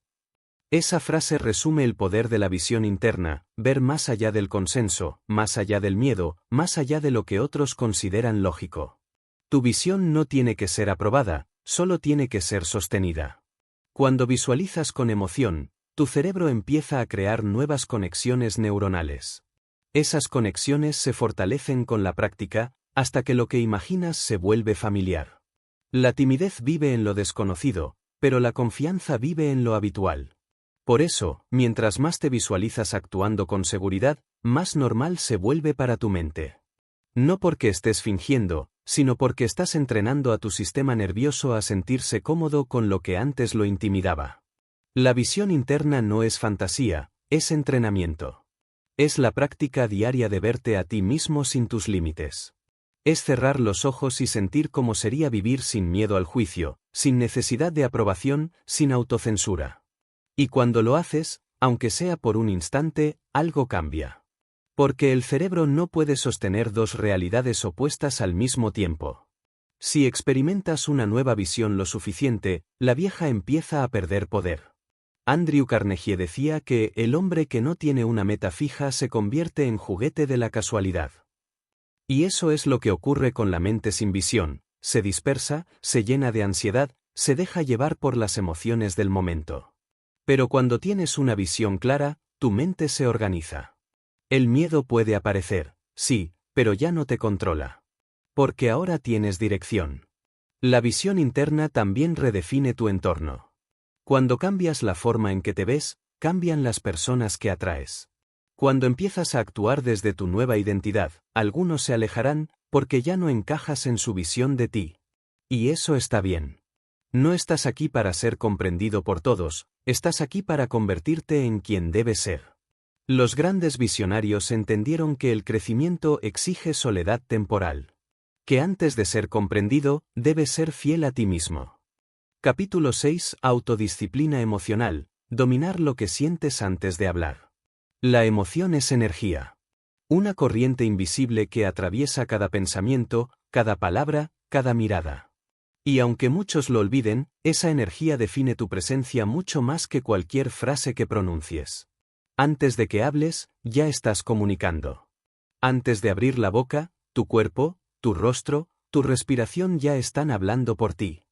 Esa frase resume el poder de la visión interna, ver más allá del consenso, más allá del miedo, más allá de lo que otros consideran lógico. Tu visión no tiene que ser aprobada, solo tiene que ser sostenida. Cuando visualizas con emoción, tu cerebro empieza a crear nuevas conexiones neuronales. Esas conexiones se fortalecen con la práctica, hasta que lo que imaginas se vuelve familiar. La timidez vive en lo desconocido, pero la confianza vive en lo habitual. Por eso, mientras más te visualizas actuando con seguridad, más normal se vuelve para tu mente. No porque estés fingiendo, sino porque estás entrenando a tu sistema nervioso a sentirse cómodo con lo que antes lo intimidaba. La visión interna no es fantasía, es entrenamiento. Es la práctica diaria de verte a ti mismo sin tus límites. Es cerrar los ojos y sentir cómo sería vivir sin miedo al juicio, sin necesidad de aprobación, sin autocensura. Y cuando lo haces, aunque sea por un instante, algo cambia. Porque el cerebro no puede sostener dos realidades opuestas al mismo tiempo. Si experimentas una nueva visión lo suficiente, la vieja empieza a perder poder. Andrew Carnegie decía que el hombre que no tiene una meta fija se convierte en juguete de la casualidad. Y eso es lo que ocurre con la mente sin visión, se dispersa, se llena de ansiedad, se deja llevar por las emociones del momento. Pero cuando tienes una visión clara, tu mente se organiza. El miedo puede aparecer, sí, pero ya no te controla. Porque ahora tienes dirección. La visión interna también redefine tu entorno. Cuando cambias la forma en que te ves, cambian las personas que atraes. Cuando empiezas a actuar desde tu nueva identidad, algunos se alejarán, porque ya no encajas en su visión de ti. Y eso está bien. No estás aquí para ser comprendido por todos, estás aquí para convertirte en quien debes ser. Los grandes visionarios entendieron que el crecimiento exige soledad temporal. Que antes de ser comprendido, debes ser fiel a ti mismo. Capítulo 6. Autodisciplina emocional. Dominar lo que sientes antes de hablar. La emoción es energía. Una corriente invisible que atraviesa cada pensamiento, cada palabra, cada mirada. Y aunque muchos lo olviden, esa energía define tu presencia mucho más que cualquier frase que pronuncies. Antes de que hables, ya estás comunicando. Antes de abrir la boca, tu cuerpo, tu rostro, tu respiración ya están hablando por ti.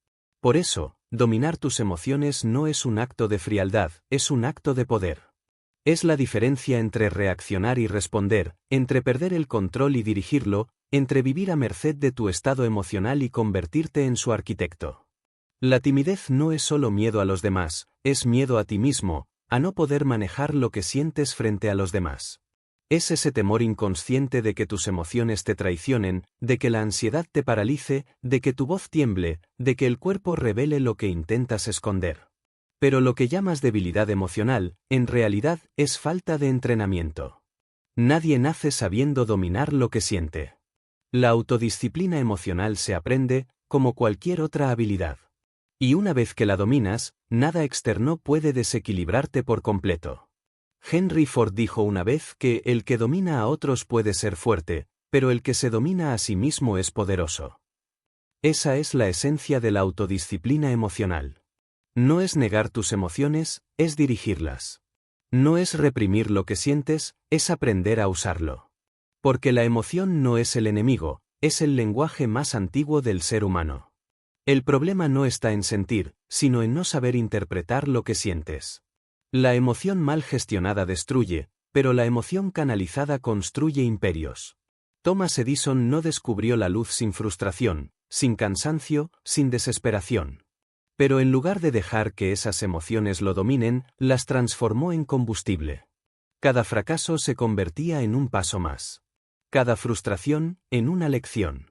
Por eso, dominar tus emociones no es un acto de frialdad, es un acto de poder. Es la diferencia entre reaccionar y responder, entre perder el control y dirigirlo, entre vivir a merced de tu estado emocional y convertirte en su arquitecto. La timidez no es solo miedo a los demás, es miedo a ti mismo, a no poder manejar lo que sientes frente a los demás. Es ese temor inconsciente de que tus emociones te traicionen, de que la ansiedad te paralice, de que tu voz tiemble, de que el cuerpo revele lo que intentas esconder. Pero lo que llamas debilidad emocional, en realidad, es falta de entrenamiento. Nadie nace sabiendo dominar lo que siente. La autodisciplina emocional se aprende, como cualquier otra habilidad. Y una vez que la dominas, nada externo puede desequilibrarte por completo. Henry Ford dijo una vez que el que domina a otros puede ser fuerte, pero el que se domina a sí mismo es poderoso. Esa es la esencia de la autodisciplina emocional. No es negar tus emociones, es dirigirlas. No es reprimir lo que sientes, es aprender a usarlo. Porque la emoción no es el enemigo, es el lenguaje más antiguo del ser humano. El problema no está en sentir, sino en no saber interpretar lo que sientes. La emoción mal gestionada destruye, pero la emoción canalizada construye imperios. Thomas Edison no descubrió la luz sin frustración, sin cansancio, sin desesperación. Pero en lugar de dejar que esas emociones lo dominen, las transformó en combustible. Cada fracaso se convertía en un paso más. Cada frustración, en una lección.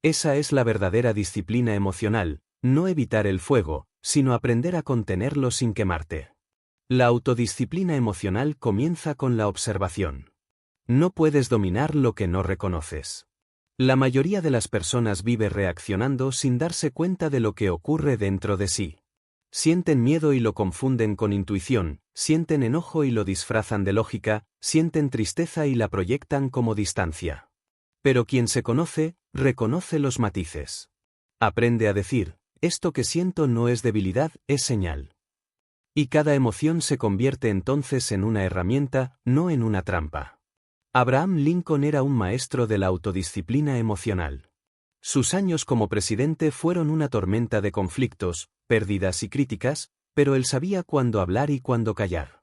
Esa es la verdadera disciplina emocional, no evitar el fuego, sino aprender a contenerlo sin quemarte. La autodisciplina emocional comienza con la observación. No puedes dominar lo que no reconoces. La mayoría de las personas vive reaccionando sin darse cuenta de lo que ocurre dentro de sí. Sienten miedo y lo confunden con intuición, sienten enojo y lo disfrazan de lógica, sienten tristeza y la proyectan como distancia. Pero quien se conoce, reconoce los matices. Aprende a decir, esto que siento no es debilidad, es señal. Y cada emoción se convierte entonces en una herramienta, no en una trampa. Abraham Lincoln era un maestro de la autodisciplina emocional. Sus años como presidente fueron una tormenta de conflictos, pérdidas y críticas, pero él sabía cuándo hablar y cuándo callar.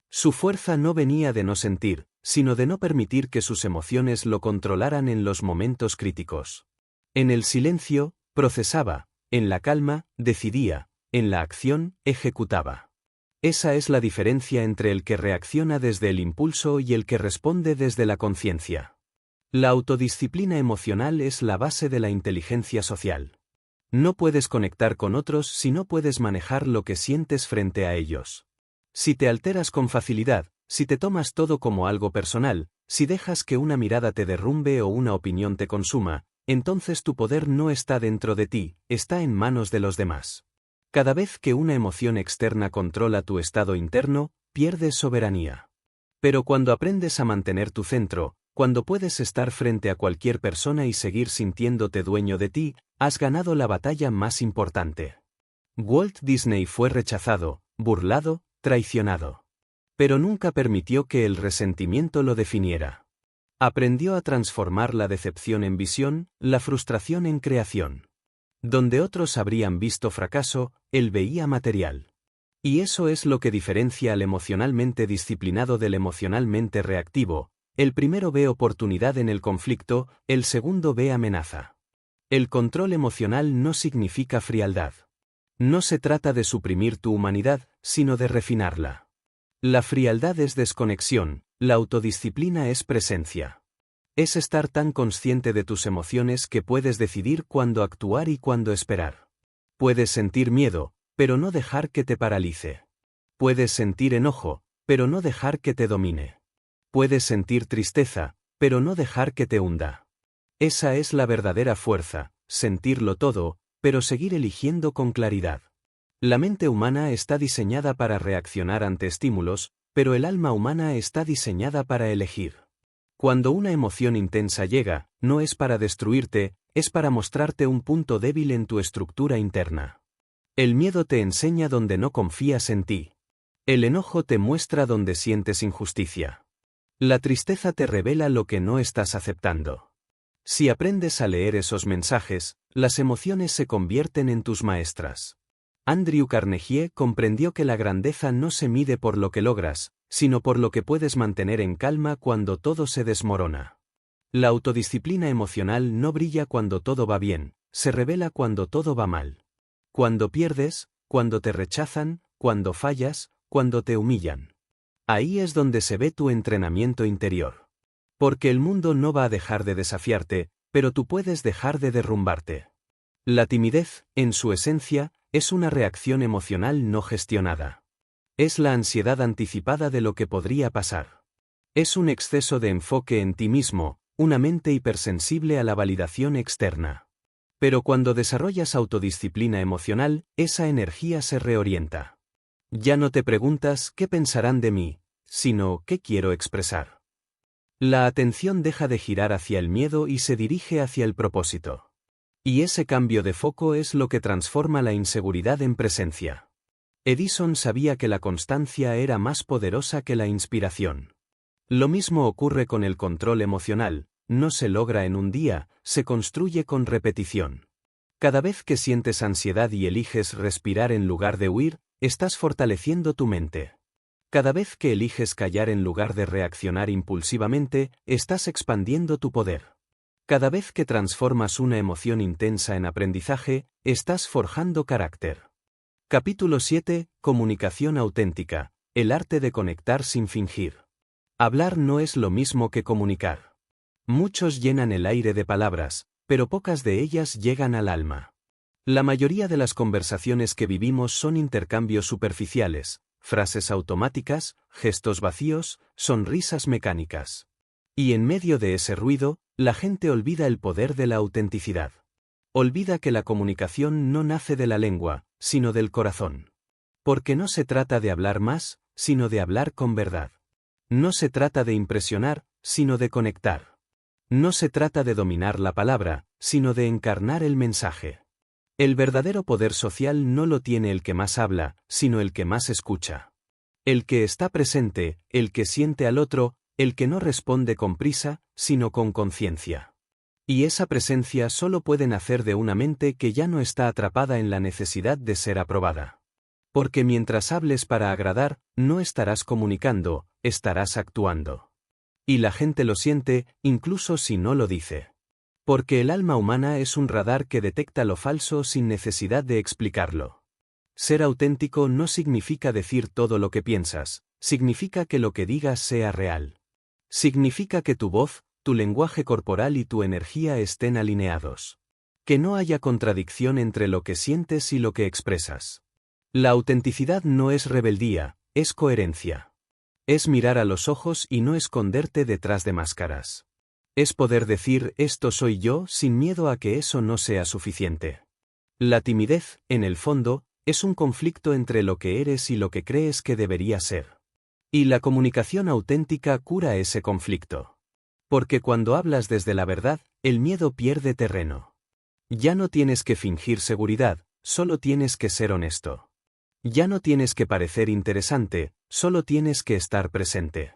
Su fuerza no venía de no sentir, sino de no permitir que sus emociones lo controlaran en los momentos críticos. En el silencio, procesaba, en la calma, decidía, en la acción, ejecutaba. Esa es la diferencia entre el que reacciona desde el impulso y el que responde desde la conciencia. La autodisciplina emocional es la base de la inteligencia social. No puedes conectar con otros si no puedes manejar lo que sientes frente a ellos. Si te alteras con facilidad, si te tomas todo como algo personal, si dejas que una mirada te derrumbe o una opinión te consuma, entonces tu poder no está dentro de ti, está en manos de los demás. Cada vez que una emoción externa controla tu estado interno, pierdes soberanía. Pero cuando aprendes a mantener tu centro, cuando puedes estar frente a cualquier persona y seguir sintiéndote dueño de ti, has ganado la batalla más importante. Walt Disney fue rechazado, burlado, traicionado. Pero nunca permitió que el resentimiento lo definiera. Aprendió a transformar la decepción en visión, la frustración en creación. Donde otros habrían visto fracaso, él veía material. Y eso es lo que diferencia al emocionalmente disciplinado del emocionalmente reactivo. El primero ve oportunidad en el conflicto, el segundo ve amenaza. El control emocional no significa frialdad. No se trata de suprimir tu humanidad, sino de refinarla. La frialdad es desconexión, la autodisciplina es presencia. Es estar tan consciente de tus emociones que puedes decidir cuándo actuar y cuándo esperar. Puedes sentir miedo, pero no dejar que te paralice. Puedes sentir enojo, pero no dejar que te domine. Puedes sentir tristeza, pero no dejar que te hunda. Esa es la verdadera fuerza, sentirlo todo, pero seguir eligiendo con claridad. La mente humana está diseñada para reaccionar ante estímulos, pero el alma humana está diseñada para elegir. Cuando una emoción intensa llega, no es para destruirte, es para mostrarte un punto débil en tu estructura interna. El miedo te enseña donde no confías en ti. El enojo te muestra donde sientes injusticia. La tristeza te revela lo que no estás aceptando. Si aprendes a leer esos mensajes, las emociones se convierten en tus maestras. Andrew Carnegie comprendió que la grandeza no se mide por lo que logras, sino por lo que puedes mantener en calma cuando todo se desmorona. La autodisciplina emocional no brilla cuando todo va bien, se revela cuando todo va mal. Cuando pierdes, cuando te rechazan, cuando fallas, cuando te humillan. Ahí es donde se ve tu entrenamiento interior. Porque el mundo no va a dejar de desafiarte, pero tú puedes dejar de derrumbarte. La timidez, en su esencia, es una reacción emocional no gestionada. Es la ansiedad anticipada de lo que podría pasar. Es un exceso de enfoque en ti mismo, una mente hipersensible a la validación externa. Pero cuando desarrollas autodisciplina emocional, esa energía se reorienta. Ya no te preguntas ¿qué pensarán de mí?, sino ¿qué quiero expresar? La atención deja de girar hacia el miedo y se dirige hacia el propósito. Y ese cambio de foco es lo que transforma la inseguridad en presencia. Edison sabía que la constancia era más poderosa que la inspiración. Lo mismo ocurre con el control emocional, no se logra en un día, se construye con repetición. Cada vez que sientes ansiedad y eliges respirar en lugar de huir, estás fortaleciendo tu mente. Cada vez que eliges callar en lugar de reaccionar impulsivamente, estás expandiendo tu poder. Cada vez que transformas una emoción intensa en aprendizaje, estás forjando carácter. Capítulo 7. Comunicación auténtica. El arte de conectar sin fingir. Hablar no es lo mismo que comunicar. Muchos llenan el aire de palabras, pero pocas de ellas llegan al alma. La mayoría de las conversaciones que vivimos son intercambios superficiales, frases automáticas, gestos vacíos, sonrisas mecánicas. Y en medio de ese ruido, la gente olvida el poder de la autenticidad. Olvida que la comunicación no nace de la lengua, sino del corazón. Porque no se trata de hablar más, sino de hablar con verdad. No se trata de impresionar, sino de conectar. No se trata de dominar la palabra, sino de encarnar el mensaje. El verdadero poder social no lo tiene el que más habla, sino el que más escucha. El que está presente, el que siente al otro, el que no responde con prisa, sino con conciencia. Y esa presencia solo puede nacer de una mente que ya no está atrapada en la necesidad de ser aprobada. Porque mientras hables para agradar, no estarás comunicando, estarás actuando. Y la gente lo siente, incluso si no lo dice. Porque el alma humana es un radar que detecta lo falso sin necesidad de explicarlo. Ser auténtico no significa decir todo lo que piensas, significa que lo que digas sea real. Significa que tu voz, tu lenguaje corporal y tu energía estén alineados. Que no haya contradicción entre lo que sientes y lo que expresas. La autenticidad no es rebeldía, es coherencia. Es mirar a los ojos y no esconderte detrás de máscaras. Es poder decir esto soy yo sin miedo a que eso no sea suficiente. La timidez, en el fondo, es un conflicto entre lo que eres y lo que crees que debería ser. Y la comunicación auténtica cura ese conflicto. Porque cuando hablas desde la verdad, el miedo pierde terreno. Ya no tienes que fingir seguridad, solo tienes que ser honesto. Ya no tienes que parecer interesante, solo tienes que estar presente.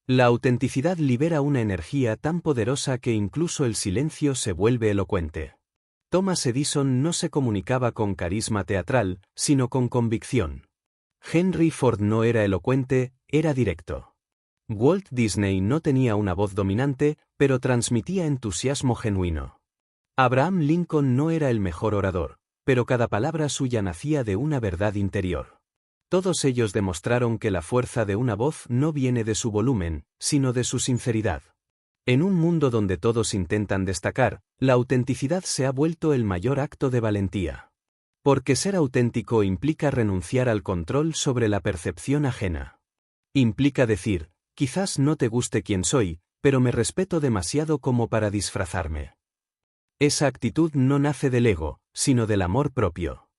La autenticidad libera una energía tan poderosa que incluso el silencio se vuelve elocuente. Thomas Edison no se comunicaba con carisma teatral, sino con convicción. Henry Ford no era elocuente, era directo. Walt Disney no tenía una voz dominante, pero transmitía entusiasmo genuino. Abraham Lincoln no era el mejor orador, pero cada palabra suya nacía de una verdad interior. Todos ellos demostraron que la fuerza de una voz no viene de su volumen, sino de su sinceridad. En un mundo donde todos intentan destacar, la autenticidad se ha vuelto el mayor acto de valentía. Porque ser auténtico implica renunciar al control sobre la percepción ajena. Implica decir, quizás no te guste quien soy, pero me respeto demasiado como para disfrazarme. Esa actitud no nace del ego, sino del amor propio.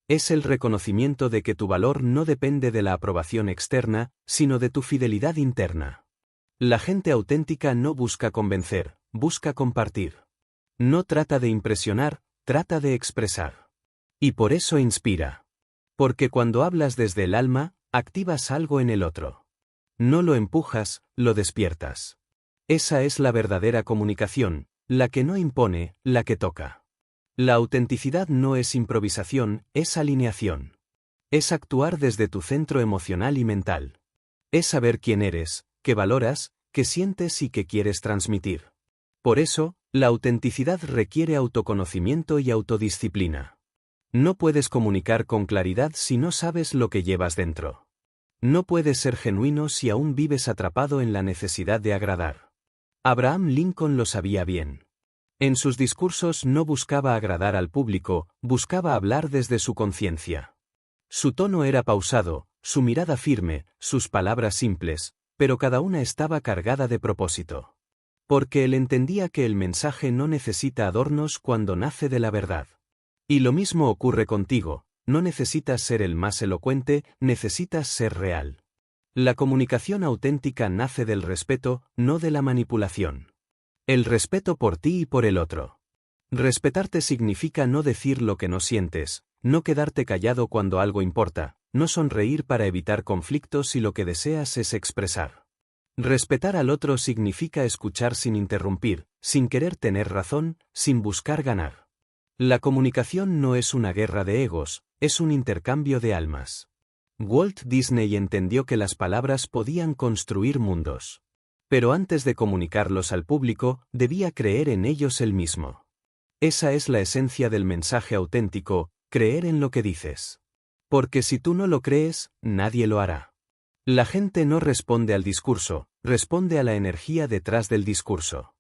Es el reconocimiento de que tu valor no depende de la aprobación externa, sino de tu fidelidad interna. La gente auténtica no busca convencer, busca compartir. No trata de impresionar, trata de expresar. Y por eso inspira. Porque cuando hablas desde el alma, activas algo en el otro. No lo empujas, lo despiertas. Esa es la verdadera comunicación, la que no impone, la que toca. La autenticidad no es improvisación, es alineación. Es actuar desde tu centro emocional y mental. Es saber quién eres, qué valoras, qué sientes y qué quieres transmitir. Por eso, la autenticidad requiere autoconocimiento y autodisciplina. No puedes comunicar con claridad si no sabes lo que llevas dentro. No puedes ser genuino si aún vives atrapado en la necesidad de agradar. Abraham Lincoln lo sabía bien. En sus discursos no buscaba agradar al público, buscaba hablar desde su conciencia. Su tono era pausado, su mirada firme, sus palabras simples, pero cada una estaba cargada de propósito. Porque él entendía que el mensaje no necesita adornos cuando nace de la verdad. Y lo mismo ocurre contigo, no necesitas ser el más elocuente, necesitas ser real. La comunicación auténtica nace del respeto, no de la manipulación. El respeto por ti y por el otro. Respetarte significa no decir lo que no sientes, no quedarte callado cuando algo importa, no sonreír para evitar conflictos si lo que deseas es expresar. Respetar al otro significa escuchar sin interrumpir, sin querer tener razón, sin buscar ganar. La comunicación no es una guerra de egos, es un intercambio de almas. Walt Disney entendió que las palabras podían construir mundos. Pero antes de comunicarlos al público, debía creer en ellos él mismo. Esa es la esencia del mensaje auténtico, creer en lo que dices. Porque si tú no lo crees, nadie lo hará. La gente no responde al discurso, responde a la energía detrás del discurso.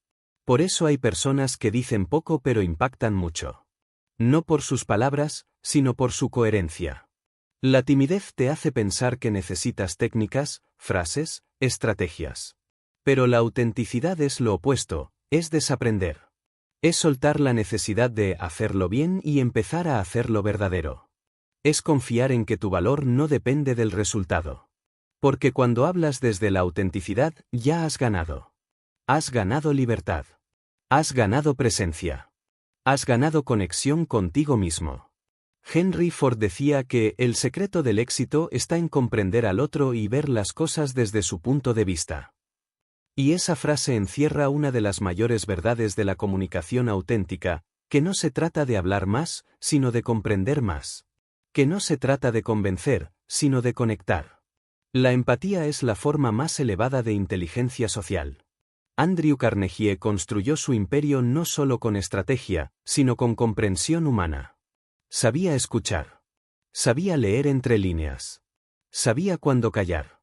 Por eso hay personas que dicen poco pero impactan mucho. No por sus palabras, sino por su coherencia. La timidez te hace pensar que necesitas técnicas, frases, estrategias. Pero la autenticidad es lo opuesto, es desaprender. Es soltar la necesidad de hacerlo bien y empezar a hacerlo verdadero. Es confiar en que tu valor no depende del resultado. Porque cuando hablas desde la autenticidad, ya has ganado. Has ganado libertad. Has ganado presencia. Has ganado conexión contigo mismo. Henry Ford decía que el secreto del éxito está en comprender al otro y ver las cosas desde su punto de vista. Y esa frase encierra una de las mayores verdades de la comunicación auténtica, que no se trata de hablar más, sino de comprender más. Que no se trata de convencer, sino de conectar. La empatía es la forma más elevada de inteligencia social. Andrew Carnegie construyó su imperio no solo con estrategia, sino con comprensión humana. Sabía escuchar. Sabía leer entre líneas. Sabía cuándo callar.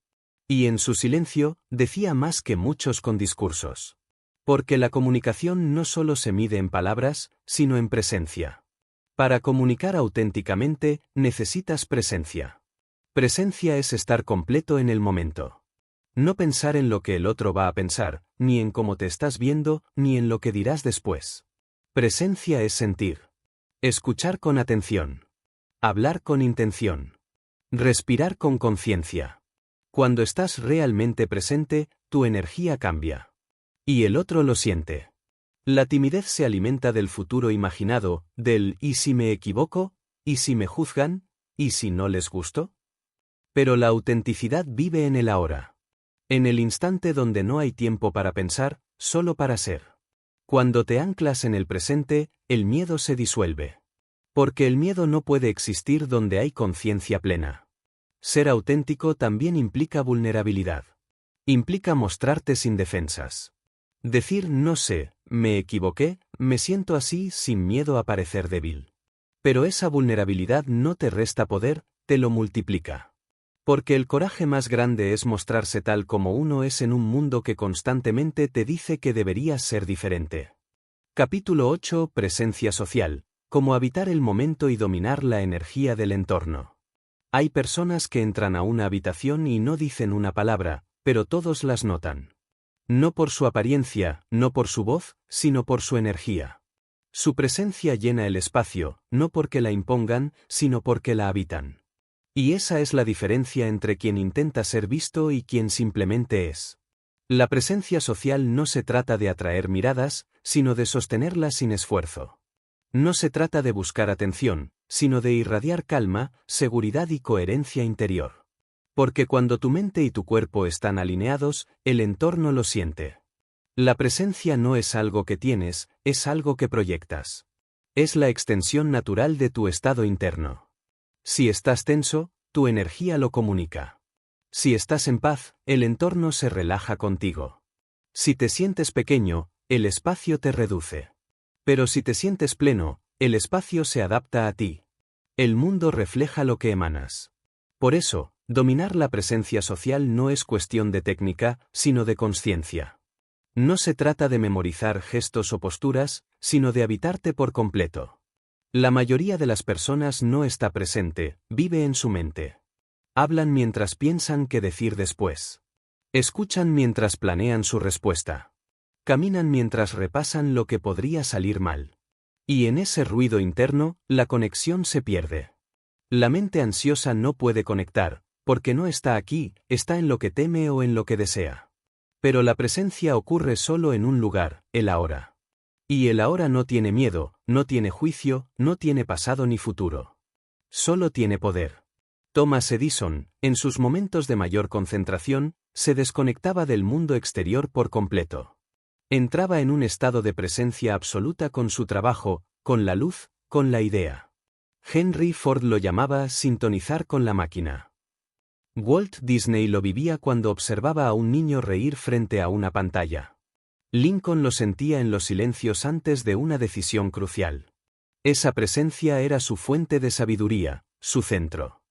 Y en su silencio, decía más que muchos con discursos. Porque la comunicación no solo se mide en palabras, sino en presencia. Para comunicar auténticamente, necesitas presencia. Presencia es estar completo en el momento. No pensar en lo que el otro va a pensar, ni en cómo te estás viendo, ni en lo que dirás después. Presencia es sentir. Escuchar con atención. Hablar con intención. Respirar con conciencia. Cuando estás realmente presente, tu energía cambia. Y el otro lo siente. La timidez se alimenta del futuro imaginado, del ¿y si me equivoco? ¿Y si me juzgan? ¿Y si no les gusto? Pero la autenticidad vive en el ahora. En el instante donde no hay tiempo para pensar, solo para ser. Cuando te anclas en el presente, el miedo se disuelve. Porque el miedo no puede existir donde hay conciencia plena. Ser auténtico también implica vulnerabilidad. Implica mostrarte sin defensas. Decir no sé, me equivoqué, me siento así sin miedo a parecer débil. Pero esa vulnerabilidad no te resta poder, te lo multiplica. Porque el coraje más grande es mostrarse tal como uno es en un mundo que constantemente te dice que deberías ser diferente. Capítulo 8. Presencia social. Cómo habitar el momento y dominar la energía del entorno. Hay personas que entran a una habitación y no dicen una palabra, pero todos las notan. No por su apariencia, no por su voz, sino por su energía. Su presencia llena el espacio, no porque la impongan, sino porque la habitan. Y esa es la diferencia entre quien intenta ser visto y quien simplemente es. La presencia social no se trata de atraer miradas, sino de sostenerlas sin esfuerzo. No se trata de buscar atención, sino de irradiar calma, seguridad y coherencia interior. Porque cuando tu mente y tu cuerpo están alineados, el entorno lo siente. La presencia no es algo que tienes, es algo que proyectas. Es la extensión natural de tu estado interno. Si estás tenso, tu energía lo comunica. Si estás en paz, el entorno se relaja contigo. Si te sientes pequeño, el espacio te reduce. Pero si te sientes pleno, el espacio se adapta a ti. El mundo refleja lo que emanas. Por eso, dominar la presencia social no es cuestión de técnica, sino de consciencia. No se trata de memorizar gestos o posturas, sino de habitarte por completo. La mayoría de las personas no está presente, vive en su mente. Hablan mientras piensan qué decir después. Escuchan mientras planean su respuesta. Caminan mientras repasan lo que podría salir mal. Y en ese ruido interno, la conexión se pierde. La mente ansiosa no puede conectar, porque no está aquí, está en lo que teme o en lo que desea. Pero la presencia ocurre solo en un lugar, el ahora. Y el ahora no tiene miedo, no tiene juicio, no tiene pasado ni futuro. Solo tiene poder. Thomas Edison, en sus momentos de mayor concentración, se desconectaba del mundo exterior por completo. Entraba en un estado de presencia absoluta con su trabajo, con la luz, con la idea. Henry Ford lo llamaba sintonizar con la máquina. Walt Disney lo vivía cuando observaba a un niño reír frente a una pantalla. Lincoln lo sentía en los silencios antes de una decisión crucial. Esa presencia era su fuente de sabiduría, su centro.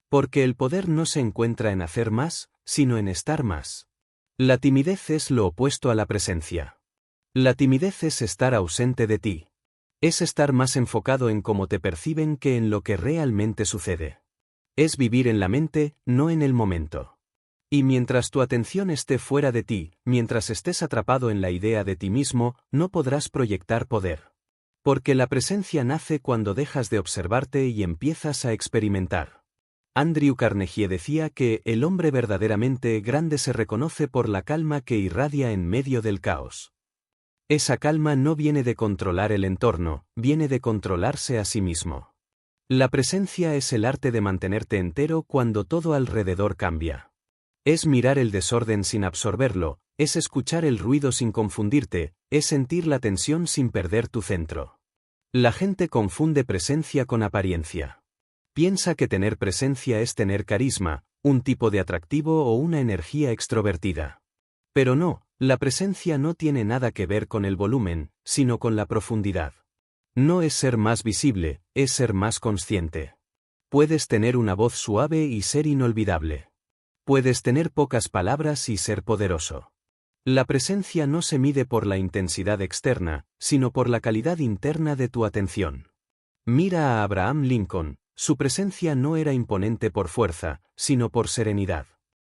Porque el poder no se encuentra en hacer más, sino en estar más. La timidez es lo opuesto a la presencia. La timidez es estar ausente de ti. Es estar más enfocado en cómo te perciben que en lo que realmente sucede. Es vivir en la mente, no en el momento. Y mientras tu atención esté fuera de ti, mientras estés atrapado en la idea de ti mismo, no podrás proyectar poder. Porque la presencia nace cuando dejas de observarte y empiezas a experimentar. Andrew Carnegie decía que el hombre verdaderamente grande se reconoce por la calma que irradia en medio del caos. Esa calma no viene de controlar el entorno, viene de controlarse a sí mismo. La presencia es el arte de mantenerte entero cuando todo alrededor cambia. Es mirar el desorden sin absorberlo, es escuchar el ruido sin confundirte, es sentir la tensión sin perder tu centro. La gente confunde presencia con apariencia. Piensa que tener presencia es tener carisma, un tipo de atractivo o una energía extrovertida. Pero no, la presencia no tiene nada que ver con el volumen, sino con la profundidad. No es ser más visible, es ser más consciente. Puedes tener una voz suave y ser inolvidable. Puedes tener pocas palabras y ser poderoso. La presencia no se mide por la intensidad externa, sino por la calidad interna de tu atención. Mira a Abraham Lincoln, su presencia no era imponente por fuerza, sino por serenidad.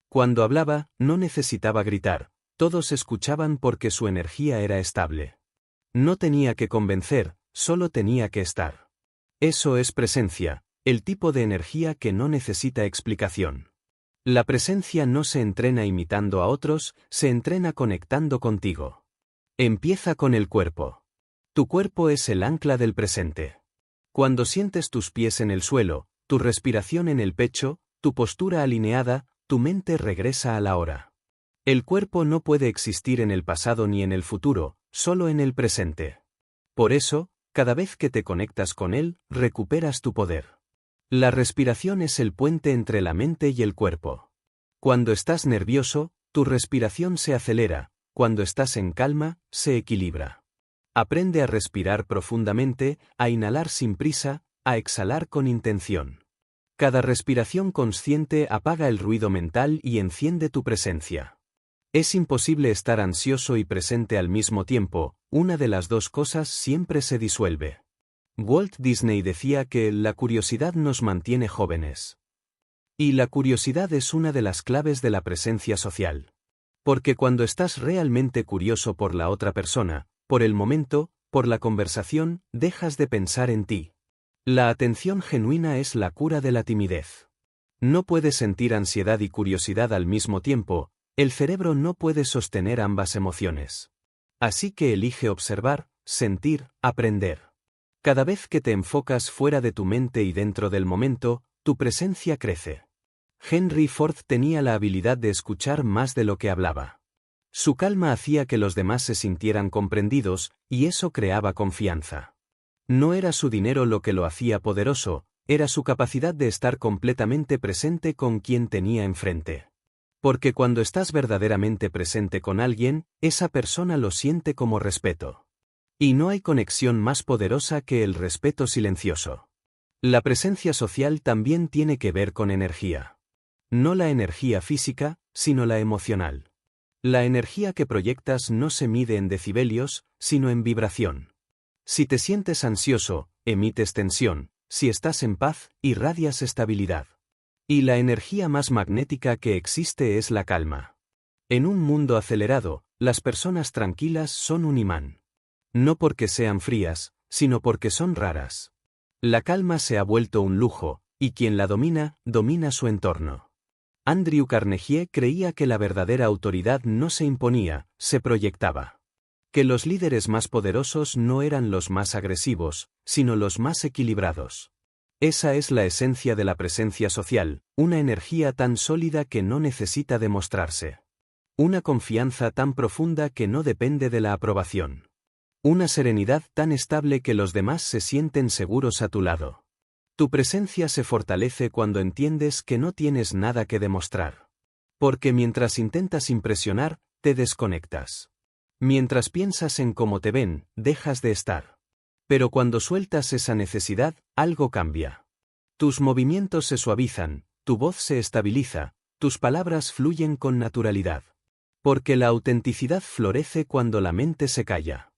Cuando hablaba, no necesitaba gritar, todos escuchaban porque su energía era estable. No tenía que convencer, solo tenía que estar. Eso es presencia, el tipo de energía que no necesita explicación. La presencia no se entrena imitando a otros, se entrena conectando contigo. Empieza con el cuerpo. Tu cuerpo es el ancla del presente. Cuando sientes tus pies en el suelo, tu respiración en el pecho, tu postura alineada, tu mente regresa a la hora. El cuerpo no puede existir en el pasado ni en el futuro, solo en el presente. Por eso, cada vez que te conectas con él, recuperas tu poder. La respiración es el puente entre la mente y el cuerpo. Cuando estás nervioso, tu respiración se acelera, cuando estás en calma, se equilibra. Aprende a respirar profundamente, a inhalar sin prisa, a exhalar con intención. Cada respiración consciente apaga el ruido mental y enciende tu presencia. Es imposible estar ansioso y presente al mismo tiempo, una de las dos cosas siempre se disuelve. Walt Disney decía que la curiosidad nos mantiene jóvenes. Y la curiosidad es una de las claves de la presencia social. Porque cuando estás realmente curioso por la otra persona, por el momento, por la conversación, dejas de pensar en ti. La atención genuina es la cura de la timidez. No puedes sentir ansiedad y curiosidad al mismo tiempo, el cerebro no puede sostener ambas emociones. Así que elige observar, sentir, aprender. Cada vez que te enfocas fuera de tu mente y dentro del momento, tu presencia crece. Henry Ford tenía la habilidad de escuchar más de lo que hablaba. Su calma hacía que los demás se sintieran comprendidos, y eso creaba confianza. No era su dinero lo que lo hacía poderoso, era su capacidad de estar completamente presente con quien tenía enfrente. Porque cuando estás verdaderamente presente con alguien, esa persona lo siente como respeto. Y no hay conexión más poderosa que el respeto silencioso. La presencia social también tiene que ver con energía. No la energía física, sino la emocional. La energía que proyectas no se mide en decibelios, sino en vibración. Si te sientes ansioso, emites tensión, si estás en paz, irradias estabilidad. Y la energía más magnética que existe es la calma. En un mundo acelerado, las personas tranquilas son un imán. No porque sean frías, sino porque son raras. La calma se ha vuelto un lujo, y quien la domina, domina su entorno. Andrew Carnegie creía que la verdadera autoridad no se imponía, se proyectaba. Que los líderes más poderosos no eran los más agresivos, sino los más equilibrados. Esa es la esencia de la presencia social, una energía tan sólida que no necesita demostrarse. Una confianza tan profunda que no depende de la aprobación. Una serenidad tan estable que los demás se sienten seguros a tu lado. Tu presencia se fortalece cuando entiendes que no tienes nada que demostrar. Porque mientras intentas impresionar, te desconectas. Mientras piensas en cómo te ven, dejas de estar. Pero cuando sueltas esa necesidad, algo cambia. Tus movimientos se suavizan, tu voz se estabiliza, tus palabras fluyen con naturalidad. Porque la autenticidad florece cuando la mente se calla.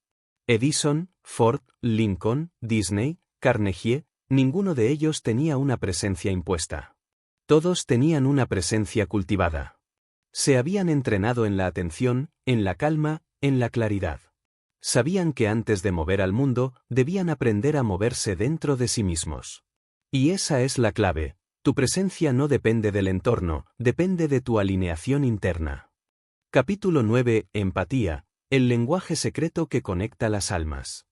Edison, Ford, Lincoln, Disney, Carnegie, ninguno de ellos tenía una presencia impuesta. Todos tenían una presencia cultivada. Se habían entrenado en la atención, en la calma, en la claridad. Sabían que antes de mover al mundo, debían aprender a moverse dentro de sí mismos. Y esa es la clave, tu presencia no depende del entorno, depende de tu alineación interna. Capítulo 9. Empatía. El lenguaje secreto que conecta las almas.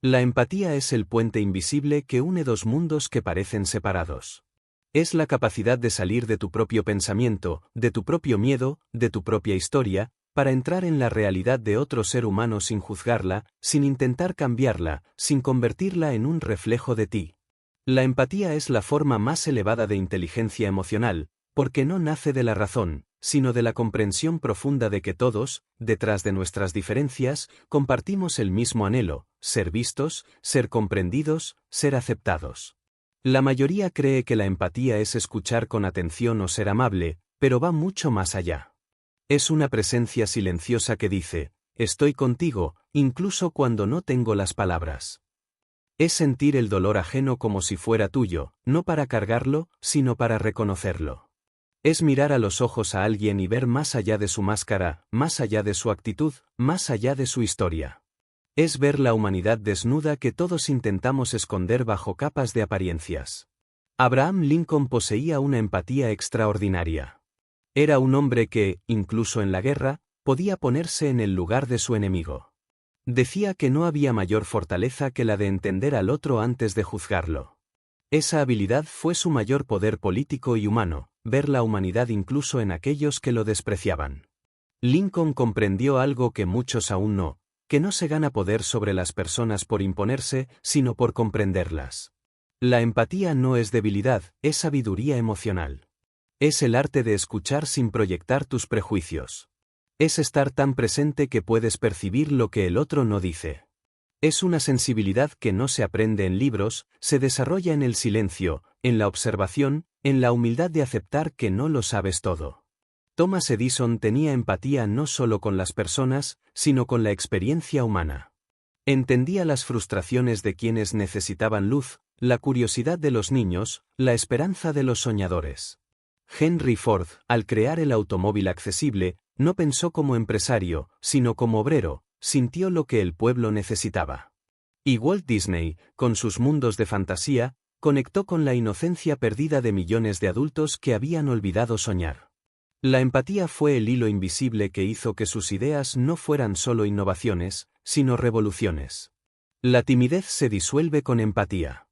La empatía es el puente invisible que une dos mundos que parecen separados. Es la capacidad de salir de tu propio pensamiento, de tu propio miedo, de tu propia historia, para entrar en la realidad de otro ser humano sin juzgarla, sin intentar cambiarla, sin convertirla en un reflejo de ti. La empatía es la forma más elevada de inteligencia emocional, porque no nace de la razón, sino de la comprensión profunda de que todos, detrás de nuestras diferencias, compartimos el mismo anhelo, ser vistos, ser comprendidos, ser aceptados. La mayoría cree que la empatía es escuchar con atención o ser amable, pero va mucho más allá. Es una presencia silenciosa que dice, estoy contigo, incluso cuando no tengo las palabras. Es sentir el dolor ajeno como si fuera tuyo, no para cargarlo, sino para reconocerlo. Es mirar a los ojos a alguien y ver más allá de su máscara, más allá de su actitud, más allá de su historia. Es ver la humanidad desnuda que todos intentamos esconder bajo capas de apariencias. Abraham Lincoln poseía una empatía extraordinaria. Era un hombre que, incluso en la guerra, podía ponerse en el lugar de su enemigo. Decía que no había mayor fortaleza que la de entender al otro antes de juzgarlo. Esa habilidad fue su mayor poder político y humano, ver la humanidad incluso en aquellos que lo despreciaban. Lincoln comprendió algo que muchos aún no, que no se gana poder sobre las personas por imponerse, sino por comprenderlas. La empatía no es debilidad, es sabiduría emocional. Es el arte de escuchar sin proyectar tus prejuicios. Es estar tan presente que puedes percibir lo que el otro no dice. Es una sensibilidad que no se aprende en libros, se desarrolla en el silencio, en la observación, en la humildad de aceptar que no lo sabes todo. Thomas Edison tenía empatía no solo con las personas, sino con la experiencia humana. Entendía las frustraciones de quienes necesitaban luz, la curiosidad de los niños, la esperanza de los soñadores. Henry Ford, al crear el automóvil accesible, no pensó como empresario, sino como obrero, sintió lo que el pueblo necesitaba. Y Walt Disney, con sus mundos de fantasía, conectó con la inocencia perdida de millones de adultos que habían olvidado soñar. La empatía fue el hilo invisible que hizo que sus ideas no fueran solo innovaciones, sino revoluciones. La timidez se disuelve con empatía.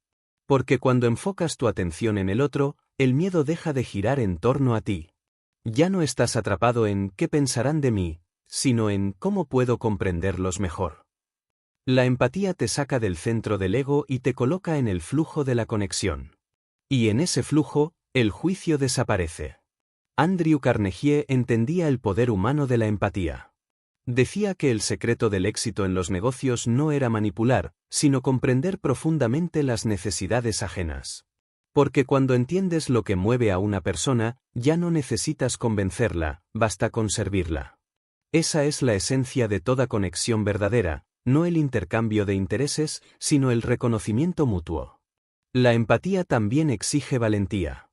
Porque cuando enfocas tu atención en el otro, el miedo deja de girar en torno a ti. Ya no estás atrapado en ¿qué pensarán de mí?, sino en ¿cómo puedo comprenderlos mejor? La empatía te saca del centro del ego y te coloca en el flujo de la conexión. Y en ese flujo, el juicio desaparece. Andrew Carnegie entendía el poder humano de la empatía. Decía que el secreto del éxito en los negocios no era manipular, sino comprender profundamente las necesidades ajenas. Porque cuando entiendes lo que mueve a una persona, ya no necesitas convencerla, basta con servirla. Esa es la esencia de toda conexión verdadera, no el intercambio de intereses, sino el reconocimiento mutuo. La empatía también exige valentía.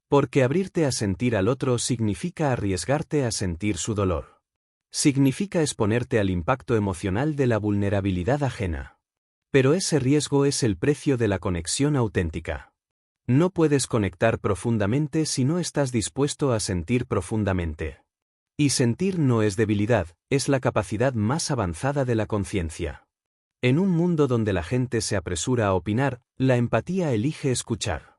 Porque abrirte a sentir al otro significa arriesgarte a sentir su dolor. Significa exponerte al impacto emocional de la vulnerabilidad ajena. Pero ese riesgo es el precio de la conexión auténtica. No puedes conectar profundamente si no estás dispuesto a sentir profundamente. Y sentir no es debilidad, es la capacidad más avanzada de la conciencia. En un mundo donde la gente se apresura a opinar, la empatía elige escuchar.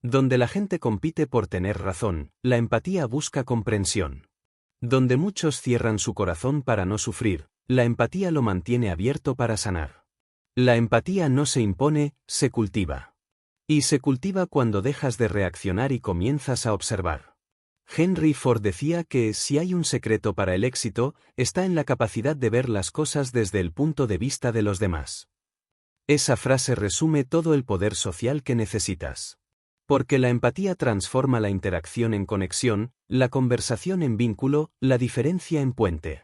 Donde la gente compite por tener razón, la empatía busca comprensión. Donde muchos cierran su corazón para no sufrir, la empatía lo mantiene abierto para sanar. La empatía no se impone, se cultiva. Y se cultiva cuando dejas de reaccionar y comienzas a observar. Henry Ford decía que si hay un secreto para el éxito, está en la capacidad de ver las cosas desde el punto de vista de los demás. Esa frase resume todo el poder social que necesitas. Porque la empatía transforma la interacción en conexión, la conversación en vínculo, la diferencia en puente.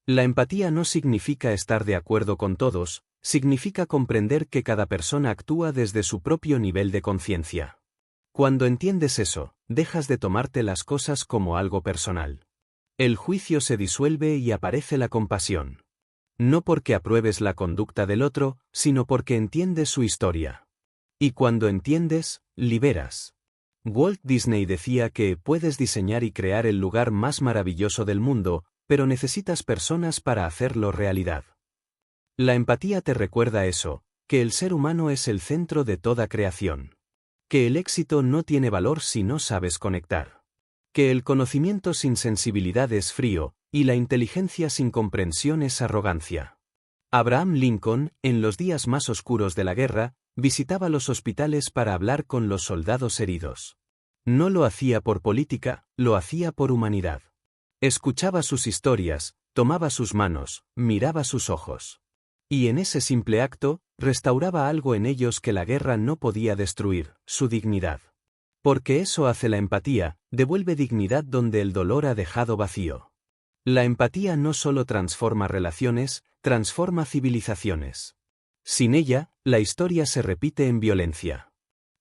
La empatía no significa estar de acuerdo con todos, significa comprender que cada persona actúa desde su propio nivel de conciencia. Cuando entiendes eso, dejas de tomarte las cosas como algo personal. El juicio se disuelve y aparece la compasión. No porque apruebes la conducta del otro, sino porque entiendes su historia. Y cuando entiendes, liberas. Walt Disney decía que puedes diseñar y crear el lugar más maravilloso del mundo, pero necesitas personas para hacerlo realidad. La empatía te recuerda eso, que el ser humano es el centro de toda creación. Que el éxito no tiene valor si no sabes conectar. Que el conocimiento sin sensibilidad es frío, y la inteligencia sin comprensión es arrogancia. Abraham Lincoln, en los días más oscuros de la guerra, visitaba los hospitales para hablar con los soldados heridos. No lo hacía por política, lo hacía por humanidad. Escuchaba sus historias, tomaba sus manos, miraba sus ojos. Y en ese simple acto, restauraba algo en ellos que la guerra no podía destruir, su dignidad. Porque eso hace la empatía, devuelve dignidad donde el dolor ha dejado vacío. La empatía no solo transforma relaciones, transforma civilizaciones. Sin ella, la historia se repite en violencia.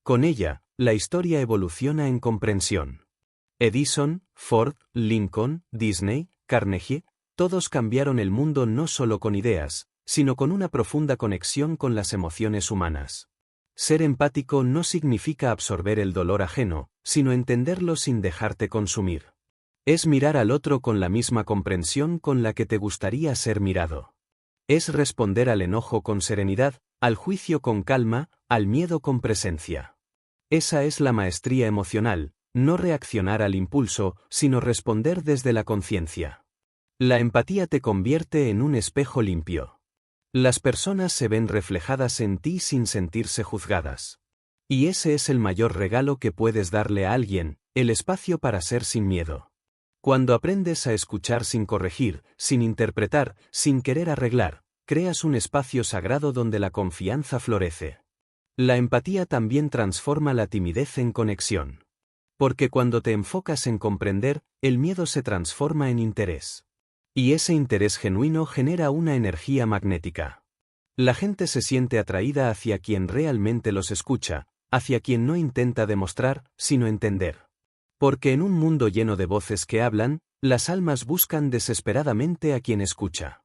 Con ella, la historia evoluciona en comprensión. Edison, Ford, Lincoln, Disney, Carnegie, todos cambiaron el mundo no solo con ideas, sino con una profunda conexión con las emociones humanas. Ser empático no significa absorber el dolor ajeno, sino entenderlo sin dejarte consumir. Es mirar al otro con la misma comprensión con la que te gustaría ser mirado. Es responder al enojo con serenidad, al juicio con calma, al miedo con presencia. Esa es la maestría emocional, no reaccionar al impulso, sino responder desde la conciencia. La empatía te convierte en un espejo limpio. Las personas se ven reflejadas en ti sin sentirse juzgadas. Y ese es el mayor regalo que puedes darle a alguien, el espacio para ser sin miedo. Cuando aprendes a escuchar sin corregir, sin interpretar, sin querer arreglar, creas un espacio sagrado donde la confianza florece. La empatía también transforma la timidez en conexión. Porque cuando te enfocas en comprender, el miedo se transforma en interés. Y ese interés genuino genera una energía magnética. La gente se siente atraída hacia quien realmente los escucha, hacia quien no intenta demostrar, sino entender. Porque en un mundo lleno de voces que hablan, las almas buscan desesperadamente a quien escucha.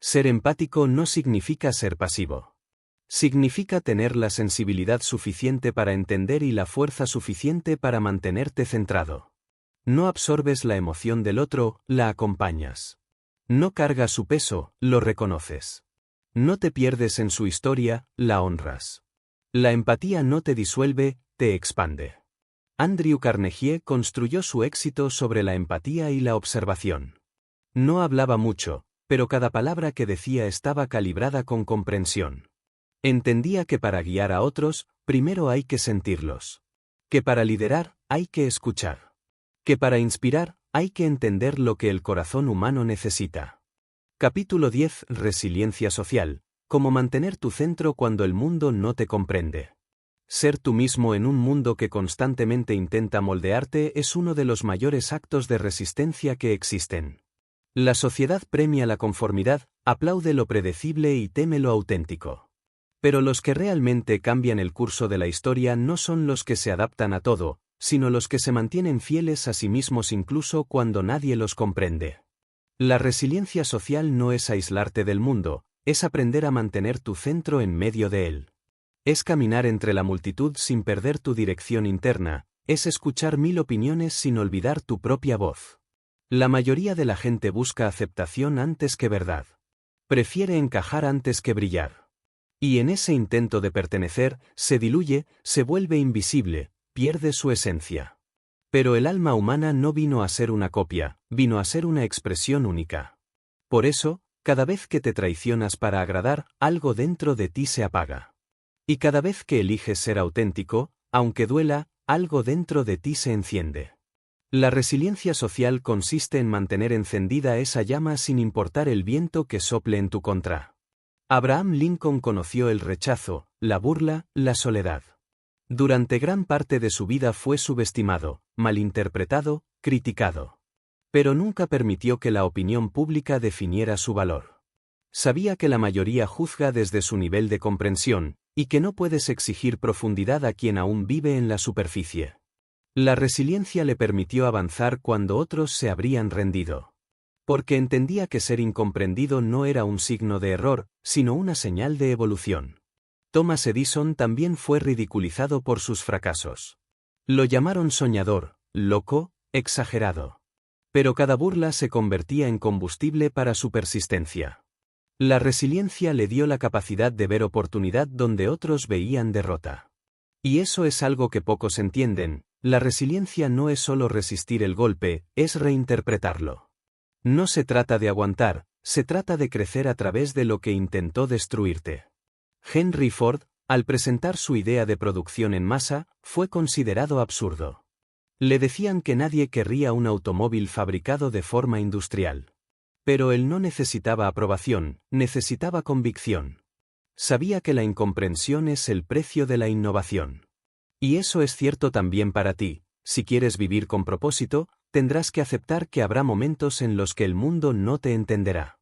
Ser empático no significa ser pasivo. Significa tener la sensibilidad suficiente para entender y la fuerza suficiente para mantenerte centrado. No absorbes la emoción del otro, la acompañas. No cargas su peso, lo reconoces. No te pierdes en su historia, la honras. La empatía no te disuelve, te expande. Andrew Carnegie construyó su éxito sobre la empatía y la observación. No hablaba mucho, pero cada palabra que decía estaba calibrada con comprensión. Entendía que para guiar a otros, primero hay que sentirlos. Que para liderar, hay que escuchar. Que para inspirar, hay que entender lo que el corazón humano necesita. Capítulo 10. Resiliencia social. Cómo mantener tu centro cuando el mundo no te comprende. Ser tú mismo en un mundo que constantemente intenta moldearte es uno de los mayores actos de resistencia que existen. La sociedad premia la conformidad, aplaude lo predecible y teme lo auténtico. Pero los que realmente cambian el curso de la historia no son los que se adaptan a todo, sino los que se mantienen fieles a sí mismos incluso cuando nadie los comprende. La resiliencia social no es aislarte del mundo, es aprender a mantener tu centro en medio de él. Es caminar entre la multitud sin perder tu dirección interna, es escuchar 1000 opiniones sin olvidar tu propia voz. La mayoría de la gente busca aceptación antes que verdad. Prefiere encajar antes que brillar. Y en ese intento de pertenecer, se diluye, se vuelve invisible, pierde su esencia. Pero el alma humana no vino a ser una copia, vino a ser una expresión única. Por eso, cada vez que te traicionas para agradar, algo dentro de ti se apaga. Y cada vez que eliges ser auténtico, aunque duela, algo dentro de ti se enciende. La resiliencia social consiste en mantener encendida esa llama sin importar el viento que sople en tu contra. Abraham Lincoln conoció el rechazo, la burla, la soledad. Durante gran parte de su vida fue subestimado, malinterpretado, criticado. Pero nunca permitió que la opinión pública definiera su valor. Sabía que la mayoría juzga desde su nivel de comprensión, y que no puedes exigir profundidad a quien aún vive en la superficie. La resiliencia le permitió avanzar cuando otros se habrían rendido. Porque entendía que ser incomprendido no era un signo de error, sino una señal de evolución. Thomas Edison también fue ridiculizado por sus fracasos. Lo llamaron soñador, loco, exagerado. Pero cada burla se convertía en combustible para su persistencia. La resiliencia le dio la capacidad de ver oportunidad donde otros veían derrota. Y eso es algo que pocos entienden, la resiliencia no es solo resistir el golpe, es reinterpretarlo. No se trata de aguantar, se trata de crecer a través de lo que intentó destruirte. Henry Ford, al presentar su idea de producción en masa, fue considerado absurdo. Le decían que nadie querría un automóvil fabricado de forma industrial. Pero él no necesitaba aprobación, necesitaba convicción. Sabía que la incomprensión es el precio de la innovación. Y eso es cierto también para ti, si quieres vivir con propósito, tendrás que aceptar que habrá momentos en los que el mundo no te entenderá.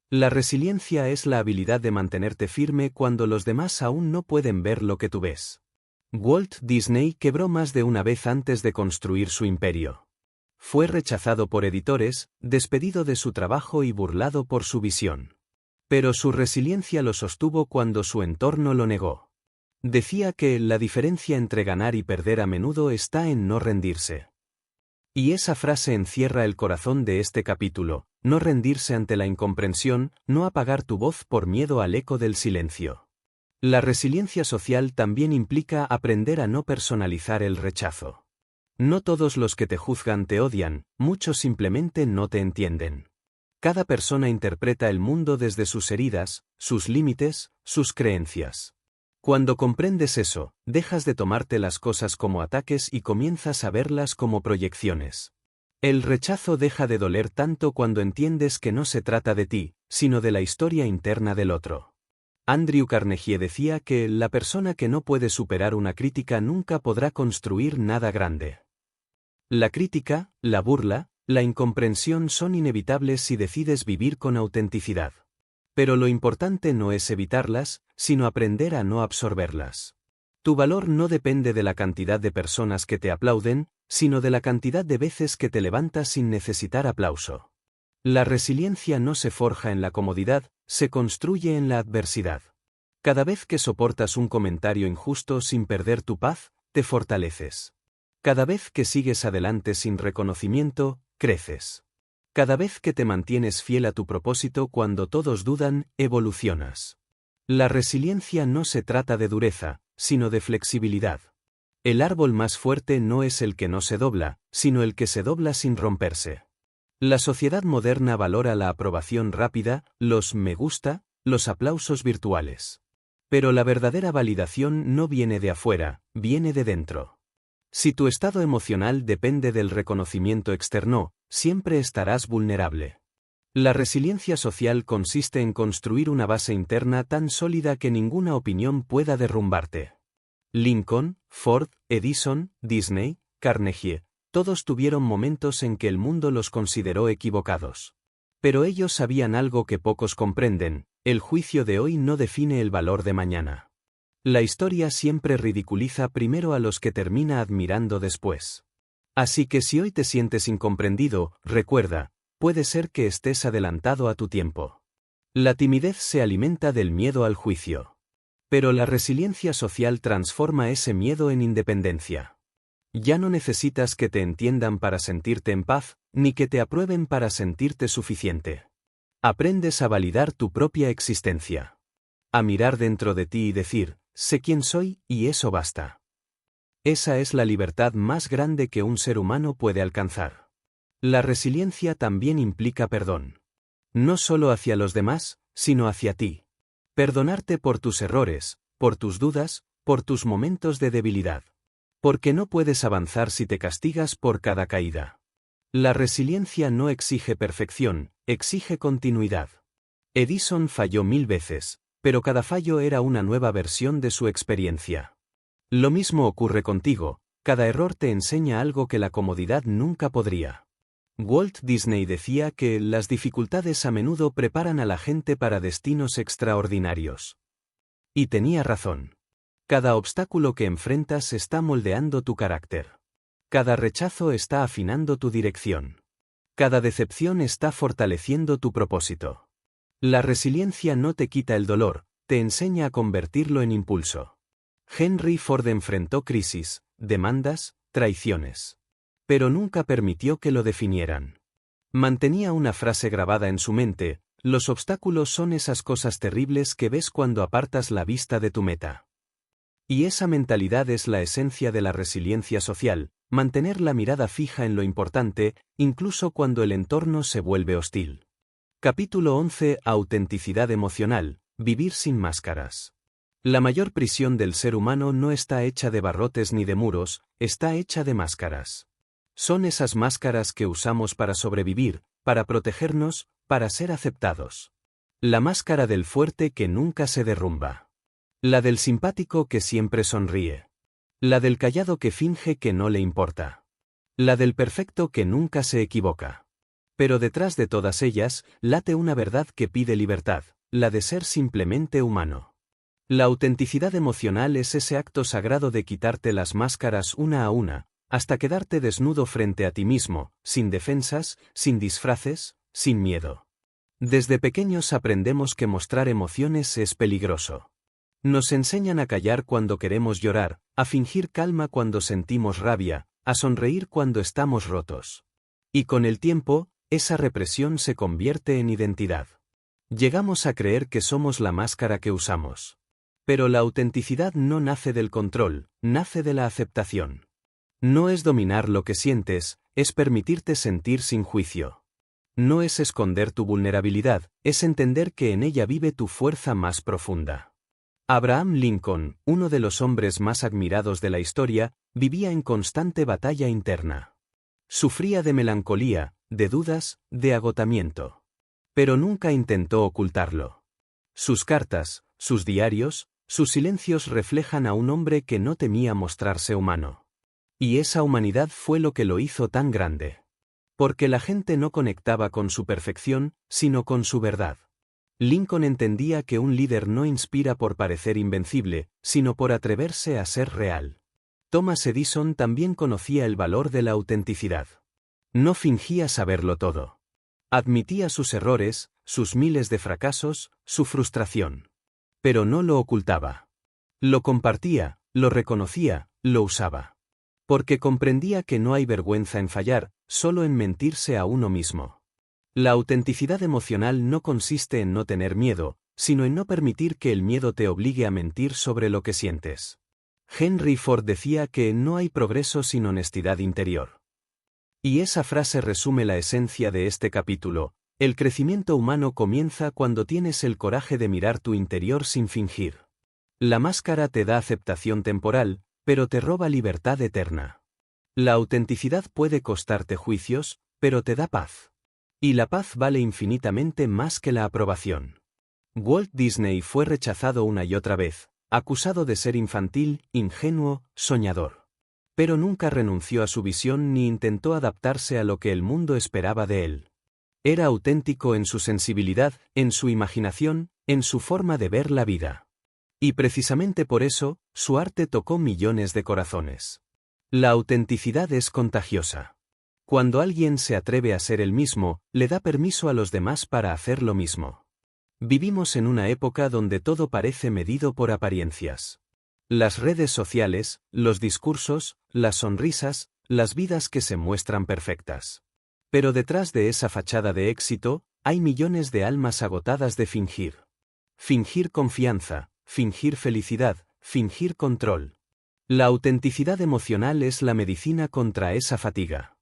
La resiliencia es la habilidad de mantenerte firme cuando los demás aún no pueden ver lo que tú ves. Walt Disney quebró más de una vez antes de construir su imperio. Fue rechazado por editores, despedido de su trabajo y burlado por su visión. Pero su resiliencia lo sostuvo cuando su entorno lo negó. Decía que la diferencia entre ganar y perder a menudo está en no rendirse. Y esa frase encierra el corazón de este capítulo, no rendirse ante la incomprensión, no apagar tu voz por miedo al eco del silencio. La resiliencia social también implica aprender a no personalizar el rechazo. No todos los que te juzgan te odian, muchos simplemente no te entienden. Cada persona interpreta el mundo desde sus heridas, sus límites, sus creencias. Cuando comprendes eso, dejas de tomarte las cosas como ataques y comienzas a verlas como proyecciones. El rechazo deja de doler tanto cuando entiendes que no se trata de ti, sino de la historia interna del otro. Andrew Carnegie decía que la persona que no puede superar una crítica nunca podrá construir nada grande. La crítica, la burla, la incomprensión son inevitables si decides vivir con autenticidad. Pero lo importante no es evitarlas, sino aprender a no absorberlas. Tu valor no depende de la cantidad de personas que te aplauden, sino de la cantidad de veces que te levantas sin necesitar aplauso. La resiliencia no se forja en la comodidad, se construye en la adversidad. Cada vez que soportas un comentario injusto sin perder tu paz, te fortaleces. Cada vez que sigues adelante sin reconocimiento, creces. Cada vez que te mantienes fiel a tu propósito cuando todos dudan, evolucionas. La resiliencia no se trata de dureza, sino de flexibilidad. El árbol más fuerte no es el que no se dobla, sino el que se dobla sin romperse. La sociedad moderna valora la aprobación rápida, los me gusta, los aplausos virtuales. Pero la verdadera validación no viene de afuera, viene de dentro. Si tu estado emocional depende del reconocimiento externo, siempre estarás vulnerable. La resiliencia social consiste en construir una base interna tan sólida que ninguna opinión pueda derrumbarte. Lincoln, Ford, Edison, Disney, Carnegie, todos tuvieron momentos en que el mundo los consideró equivocados. Pero ellos sabían algo que pocos comprenden: el juicio de hoy no define el valor de mañana. La historia siempre ridiculiza primero a los que termina admirando después. Así que si hoy te sientes incomprendido, recuerda, puede ser que estés adelantado a tu tiempo. La timidez se alimenta del miedo al juicio. Pero la resiliencia social transforma ese miedo en independencia. Ya no necesitas que te entiendan para sentirte en paz, ni que te aprueben para sentirte suficiente. Aprendes a validar tu propia existencia. A mirar dentro de ti y decir, sé quién soy, y eso basta. Esa es la libertad más grande que un ser humano puede alcanzar. La resiliencia también implica perdón. No solo hacia los demás, sino hacia ti. Perdonarte por tus errores, por tus dudas, por tus momentos de debilidad. Porque no puedes avanzar si te castigas por cada caída. La resiliencia no exige perfección, exige continuidad. Edison falló 1000 veces, pero cada fallo era una nueva versión de su experiencia. Lo mismo ocurre contigo, cada error te enseña algo que la comodidad nunca podría. Walt Disney decía que las dificultades a menudo preparan a la gente para destinos extraordinarios. Y tenía razón. Cada obstáculo que enfrentas está moldeando tu carácter. Cada rechazo está afinando tu dirección. Cada decepción está fortaleciendo tu propósito. La resiliencia no te quita el dolor, te enseña a convertirlo en impulso. Henry Ford enfrentó crisis, demandas, traiciones. Pero nunca permitió que lo definieran. Mantenía una frase grabada en su mente: los obstáculos son esas cosas terribles que ves cuando apartas la vista de tu meta. Y esa mentalidad es la esencia de la resiliencia social: mantener la mirada fija en lo importante, incluso cuando el entorno se vuelve hostil. Capítulo 11. Autenticidad emocional, vivir sin máscaras. La mayor prisión del ser humano no está hecha de barrotes ni de muros, está hecha de máscaras. Son esas máscaras que usamos para sobrevivir, para protegernos, para ser aceptados. La máscara del fuerte que nunca se derrumba. La del simpático que siempre sonríe. La del callado que finge que no le importa. La del perfecto que nunca se equivoca. Pero detrás de todas ellas, late una verdad que pide libertad, la de ser simplemente humano. La autenticidad emocional es ese acto sagrado de quitarte las máscaras una a una, hasta quedarte desnudo frente a ti mismo, sin defensas, sin disfraces, sin miedo. Desde pequeños aprendemos que mostrar emociones es peligroso. Nos enseñan a callar cuando queremos llorar, a fingir calma cuando sentimos rabia, a sonreír cuando estamos rotos. Y con el tiempo, esa represión se convierte en identidad. Llegamos a creer que somos la máscara que usamos. Pero la autenticidad no nace del control, nace de la aceptación. No es dominar lo que sientes, es permitirte sentir sin juicio. No es esconder tu vulnerabilidad, es entender que en ella vive tu fuerza más profunda. Abraham Lincoln, uno de los hombres más admirados de la historia, vivía en constante batalla interna. Sufría de melancolía, de dudas, de agotamiento. Pero nunca intentó ocultarlo. Sus cartas, sus diarios, sus silencios reflejan a un hombre que no temía mostrarse humano. Y esa humanidad fue lo que lo hizo tan grande. Porque la gente no conectaba con su perfección, sino con su verdad. Lincoln entendía que un líder no inspira por parecer invencible, sino por atreverse a ser real. Thomas Edison también conocía el valor de la autenticidad. No fingía saberlo todo. Admitía sus errores, sus miles de fracasos, su frustración. Pero no lo ocultaba. Lo compartía, lo reconocía, lo usaba. Porque comprendía que no hay vergüenza en fallar, solo en mentirse a uno mismo. La autenticidad emocional no consiste en no tener miedo, sino en no permitir que el miedo te obligue a mentir sobre lo que sientes. Henry Ford decía que no hay progreso sin honestidad interior. Y esa frase resume la esencia de este capítulo: el crecimiento humano comienza cuando tienes el coraje de mirar tu interior sin fingir. La máscara te da aceptación temporal, pero te roba libertad eterna. La autenticidad puede costarte juicios, pero te da paz. Y la paz vale infinitamente más que la aprobación. Walt Disney fue rechazado una y otra vez, acusado de ser infantil, ingenuo, soñador. Pero nunca renunció a su visión ni intentó adaptarse a lo que el mundo esperaba de él. Era auténtico en su sensibilidad, en su imaginación, en su forma de ver la vida. Y precisamente por eso, su arte tocó millones de corazones. La autenticidad es contagiosa. Cuando alguien se atreve a ser él mismo, le da permiso a los demás para hacer lo mismo. Vivimos en una época donde todo parece medido por apariencias. Las redes sociales, los discursos, las sonrisas, las vidas que se muestran perfectas. Pero detrás de esa fachada de éxito, hay millones de almas agotadas de fingir. Fingir confianza, fingir felicidad, fingir control. La autenticidad emocional es la medicina contra esa fatiga.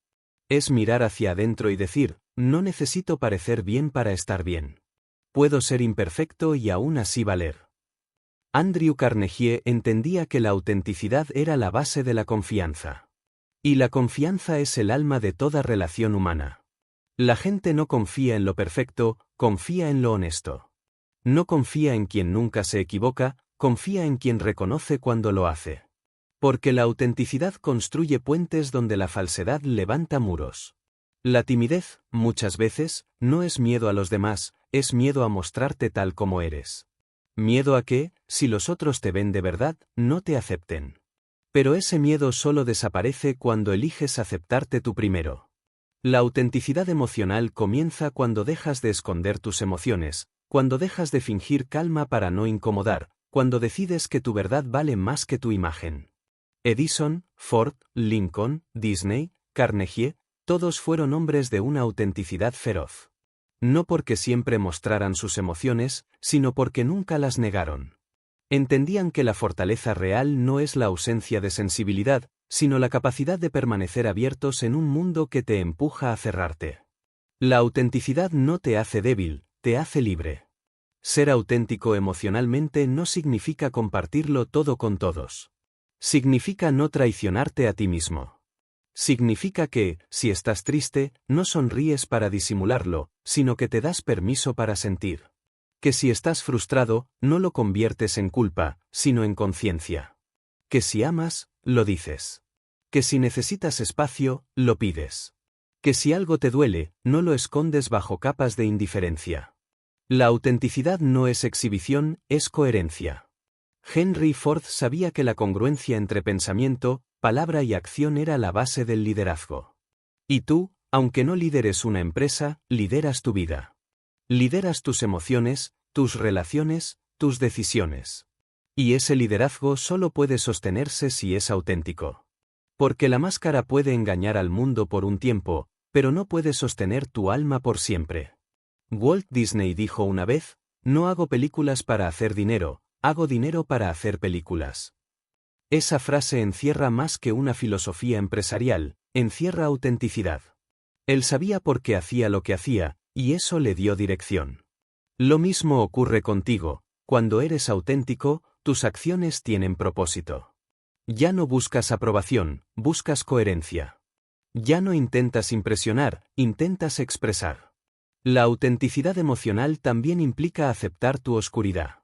Es mirar hacia adentro y decir: no necesito parecer bien para estar bien. Puedo ser imperfecto y aún así valer. Andrew Carnegie entendía que la autenticidad era la base de la confianza. Y la confianza es el alma de toda relación humana. La gente no confía en lo perfecto, confía en lo honesto. No confía en quien nunca se equivoca, confía en quien reconoce cuando lo hace. Porque la autenticidad construye puentes donde la falsedad levanta muros. La timidez, muchas veces, no es miedo a los demás, es miedo a mostrarte tal como eres. Miedo a que, si los otros te ven de verdad, no te acepten. Pero ese miedo solo desaparece cuando eliges aceptarte tú primero. La autenticidad emocional comienza cuando dejas de esconder tus emociones, cuando dejas de fingir calma para no incomodar, cuando decides que tu verdad vale más que tu imagen. Edison, Ford, Lincoln, Disney, Carnegie, todos fueron hombres de una autenticidad feroz. No porque siempre mostraran sus emociones, sino porque nunca las negaron. Entendían que la fortaleza real no es la ausencia de sensibilidad, sino la capacidad de permanecer abiertos en un mundo que te empuja a cerrarte. La autenticidad no te hace débil, te hace libre. Ser auténtico emocionalmente no significa compartirlo todo con todos. Significa no traicionarte a ti mismo. Significa que, si estás triste, no sonríes para disimularlo, sino que te das permiso para sentir. Que si estás frustrado, no lo conviertes en culpa, sino en conciencia. Que si amas, lo dices. Que si necesitas espacio, lo pides. Que si algo te duele, no lo escondes bajo capas de indiferencia. La autenticidad no es exhibición, es coherencia. Henry Ford sabía que la congruencia entre pensamiento, palabra y acción era la base del liderazgo. Y tú, aunque no lideres una empresa, lideras tu vida. Lideras tus emociones, tus relaciones, tus decisiones. Y ese liderazgo solo puede sostenerse si es auténtico. Porque la máscara puede engañar al mundo por un tiempo, pero no puede sostener tu alma por siempre. Walt Disney dijo una vez: no hago películas para hacer dinero, hago dinero para hacer películas. Esa frase encierra más que una filosofía empresarial, encierra autenticidad. Él sabía por qué hacía lo que hacía, y eso le dio dirección. Lo mismo ocurre contigo: cuando eres auténtico, tus acciones tienen propósito. Ya no buscas aprobación, buscas coherencia. Ya no intentas impresionar, intentas expresar. La autenticidad emocional también implica aceptar tu oscuridad.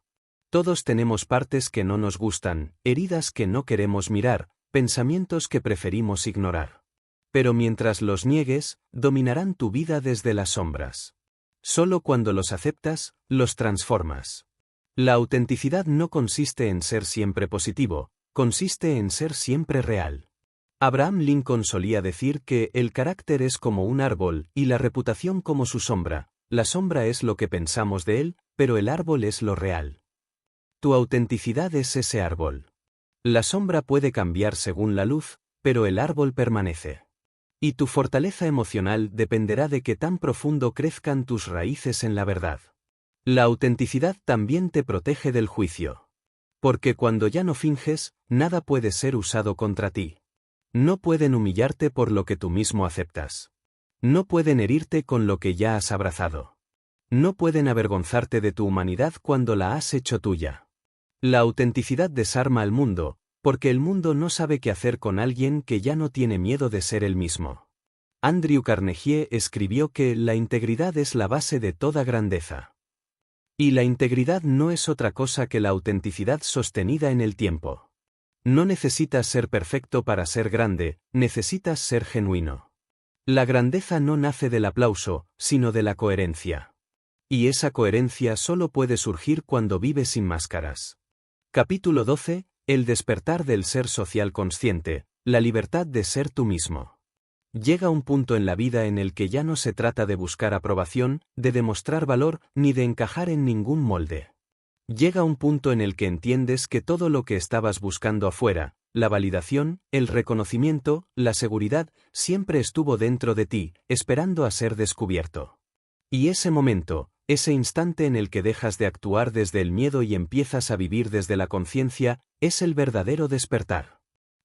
Todos tenemos partes que no nos gustan, heridas que no queremos mirar, pensamientos que preferimos ignorar. Pero mientras los niegues, dominarán tu vida desde las sombras. Solo cuando los aceptas, los transformas. La autenticidad no consiste en ser siempre positivo, consiste en ser siempre real. Abraham Lincoln solía decir que el carácter es como un árbol y la reputación como su sombra. La sombra es lo que pensamos de él, pero el árbol es lo real. Tu autenticidad es ese árbol. La sombra puede cambiar según la luz, pero el árbol permanece. Y tu fortaleza emocional dependerá de qué tan profundo crezcan tus raíces en la verdad. La autenticidad también te protege del juicio. Porque cuando ya no finges, nada puede ser usado contra ti. No pueden humillarte por lo que tú mismo aceptas. No pueden herirte con lo que ya has abrazado. No pueden avergonzarte de tu humanidad cuando la has hecho tuya. La autenticidad desarma al mundo, porque el mundo no sabe qué hacer con alguien que ya no tiene miedo de ser el mismo. Andrew Carnegie escribió que la integridad es la base de toda grandeza. Y la integridad no es otra cosa que la autenticidad sostenida en el tiempo. No necesitas ser perfecto para ser grande, necesitas ser genuino. La grandeza no nace del aplauso, sino de la coherencia. Y esa coherencia solo puede surgir cuando vives sin máscaras. Capítulo 12. El despertar del ser social consciente, la libertad de ser tú mismo. Llega un punto en la vida en el que ya no se trata de buscar aprobación, de demostrar valor, ni de encajar en ningún molde. Llega un punto en el que entiendes que todo lo que estabas buscando afuera, la validación, el reconocimiento, la seguridad, siempre estuvo dentro de ti, esperando a ser descubierto. Y ese momento, ese instante en el que dejas de actuar desde el miedo y empiezas a vivir desde la conciencia, es el verdadero despertar.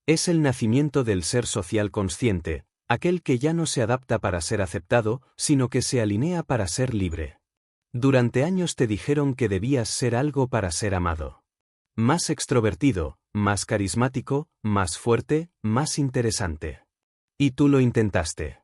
Es el nacimiento del ser social consciente, aquel que ya no se adapta para ser aceptado, sino que se alinea para ser libre. Durante años te dijeron que debías ser algo para ser amado. Más extrovertido, más carismático, más fuerte, más interesante. Y tú lo intentaste.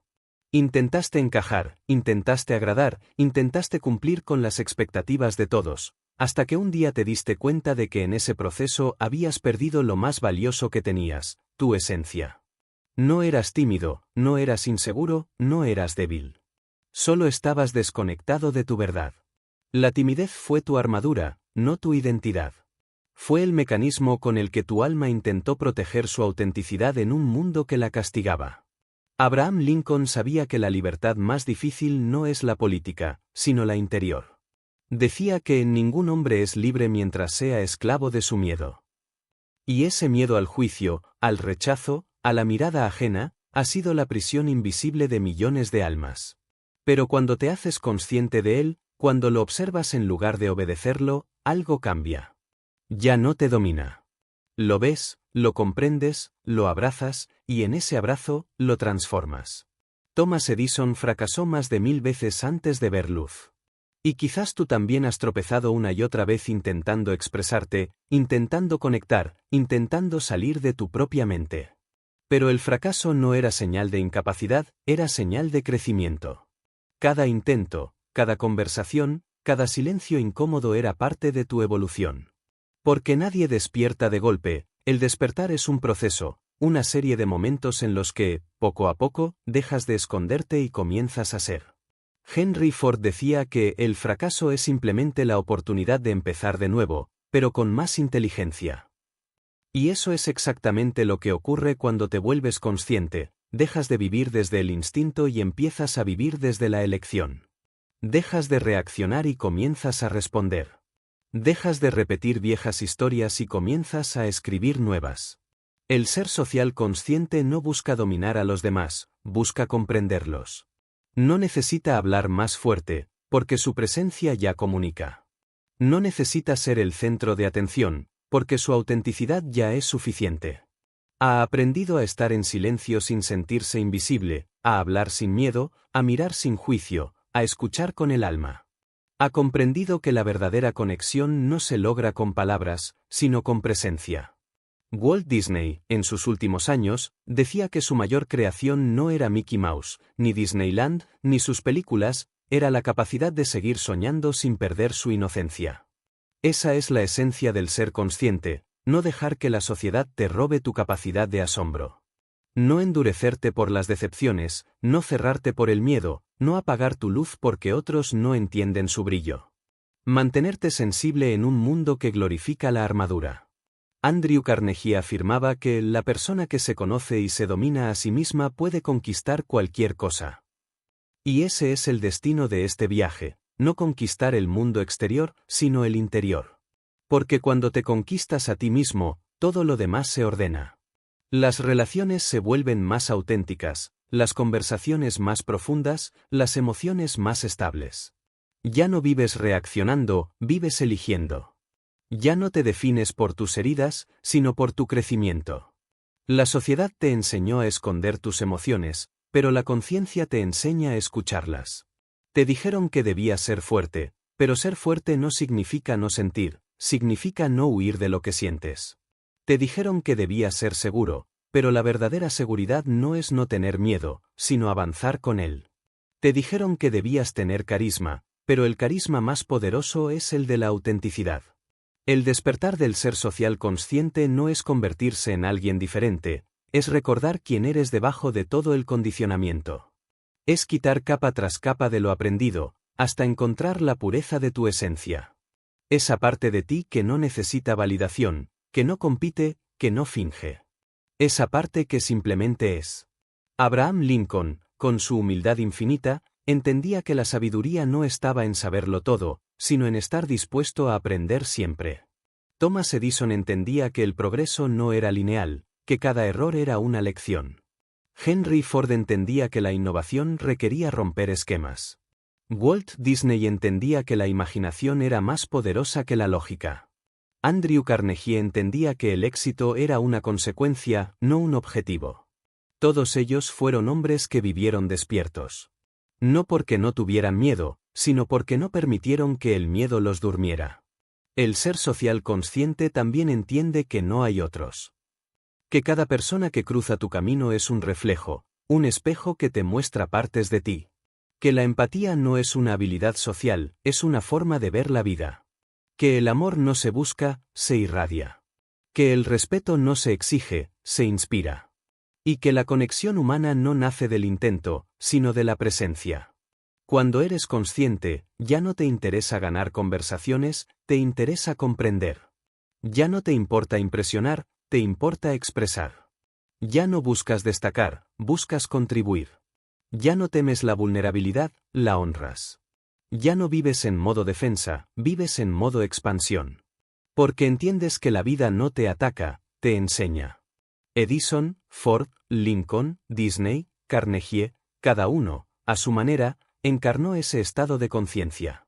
Intentaste encajar, intentaste agradar, intentaste cumplir con las expectativas de todos, hasta que un día te diste cuenta de que en ese proceso habías perdido lo más valioso que tenías, tu esencia. No eras tímido, no eras inseguro, no eras débil. Solo estabas desconectado de tu verdad. La timidez fue tu armadura, no tu identidad. Fue el mecanismo con el que tu alma intentó proteger su autenticidad en un mundo que la castigaba. Abraham Lincoln sabía que la libertad más difícil no es la política, sino la interior. Decía que ningún hombre es libre mientras sea esclavo de su miedo. Y ese miedo al juicio, al rechazo, a la mirada ajena, ha sido la prisión invisible de millones de almas. Pero cuando te haces consciente de él, cuando lo observas en lugar de obedecerlo, algo cambia. Ya no te domina. Lo ves, lo comprendes, lo abrazas, y en ese abrazo, lo transformas. Thomas Edison fracasó más de 1000 veces antes de ver luz. Y quizás tú también has tropezado una y otra vez intentando expresarte, intentando conectar, intentando salir de tu propia mente. Pero el fracaso no era señal de incapacidad, era señal de crecimiento. Cada intento, cada conversación, cada silencio incómodo era parte de tu evolución. Porque nadie despierta de golpe, el despertar es un proceso, una serie de momentos en los que, poco a poco, dejas de esconderte y comienzas a ser. Henry Ford decía que el fracaso es simplemente la oportunidad de empezar de nuevo, pero con más inteligencia. Y eso es exactamente lo que ocurre cuando te vuelves consciente, dejas de vivir desde el instinto y empiezas a vivir desde la elección. Dejas de reaccionar y comienzas a responder. Dejas de repetir viejas historias y comienzas a escribir nuevas. El ser social consciente no busca dominar a los demás, busca comprenderlos. No necesita hablar más fuerte, porque su presencia ya comunica. No necesita ser el centro de atención, porque su autenticidad ya es suficiente. Ha aprendido a estar en silencio sin sentirse invisible, a hablar sin miedo, a mirar sin juicio, a escuchar con el alma. Ha comprendido que la verdadera conexión no se logra con palabras, sino con presencia. Walt Disney, en sus últimos años, decía que su mayor creación no era Mickey Mouse, ni Disneyland, ni sus películas, era la capacidad de seguir soñando sin perder su inocencia. Esa es la esencia del ser consciente, no dejar que la sociedad te robe tu capacidad de asombro. No endurecerte por las decepciones, no cerrarte por el miedo, no apagar tu luz porque otros no entienden su brillo. Mantenerte sensible en un mundo que glorifica la armadura. Andrew Carnegie afirmaba que la persona que se conoce y se domina a sí misma puede conquistar cualquier cosa. Y ese es el destino de este viaje, no conquistar el mundo exterior, sino el interior. Porque cuando te conquistas a ti mismo, todo lo demás se ordena. Las relaciones se vuelven más auténticas, las conversaciones más profundas, las emociones más estables. Ya no vives reaccionando, vives eligiendo. Ya no te defines por tus heridas, sino por tu crecimiento. La sociedad te enseñó a esconder tus emociones, pero la conciencia te enseña a escucharlas. Te dijeron que debías ser fuerte, pero ser fuerte no significa no sentir, significa no huir de lo que sientes. Te dijeron que debías ser seguro, pero la verdadera seguridad no es no tener miedo, sino avanzar con él. Te dijeron que debías tener carisma, pero el carisma más poderoso es el de la autenticidad. El despertar del ser social consciente no es convertirse en alguien diferente, es recordar quién eres debajo de todo el condicionamiento. Es quitar capa tras capa de lo aprendido, hasta encontrar la pureza de tu esencia. Esa parte de ti que no necesita validación, que no compite, que no finge. Esa parte que simplemente es. Abraham Lincoln, con su humildad infinita, entendía que la sabiduría no estaba en saberlo todo, sino en estar dispuesto a aprender siempre. Thomas Edison entendía que el progreso no era lineal, que cada error era una lección. Henry Ford entendía que la innovación requería romper esquemas. Walt Disney entendía que la imaginación era más poderosa que la lógica. Andrew Carnegie entendía que el éxito era una consecuencia, no un objetivo. Todos ellos fueron hombres que vivieron despiertos. No porque no tuvieran miedo, sino porque no permitieron que el miedo los durmiera. El ser social consciente también entiende que no hay otros. Que cada persona que cruza tu camino es un reflejo, un espejo que te muestra partes de ti. Que la empatía no es una habilidad social, es una forma de ver la vida. Que el amor no se busca, se irradia. Que el respeto no se exige, se inspira. Y que la conexión humana no nace del intento, sino de la presencia. Cuando eres consciente, ya no te interesa ganar conversaciones, te interesa comprender. Ya no te importa impresionar, te importa expresar. Ya no buscas destacar, buscas contribuir. Ya no temes la vulnerabilidad, la honras. Ya no vives en modo defensa, vives en modo expansión. Porque entiendes que la vida no te ataca, te enseña. Edison, Ford, Lincoln, Disney, Carnegie, cada uno, a su manera, encarnó ese estado de conciencia.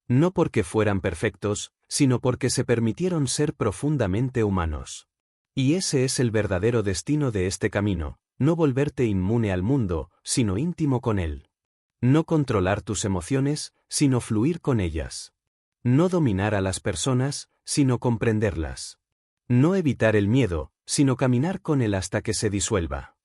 No porque fueran perfectos, sino porque se permitieron ser profundamente humanos. Y ese es el verdadero destino de este camino, no volverte inmune al mundo, sino íntimo con él. No controlar tus emociones, sino fluir con ellas. No dominar a las personas, sino comprenderlas. No evitar el miedo, sino caminar con él hasta que se disuelva.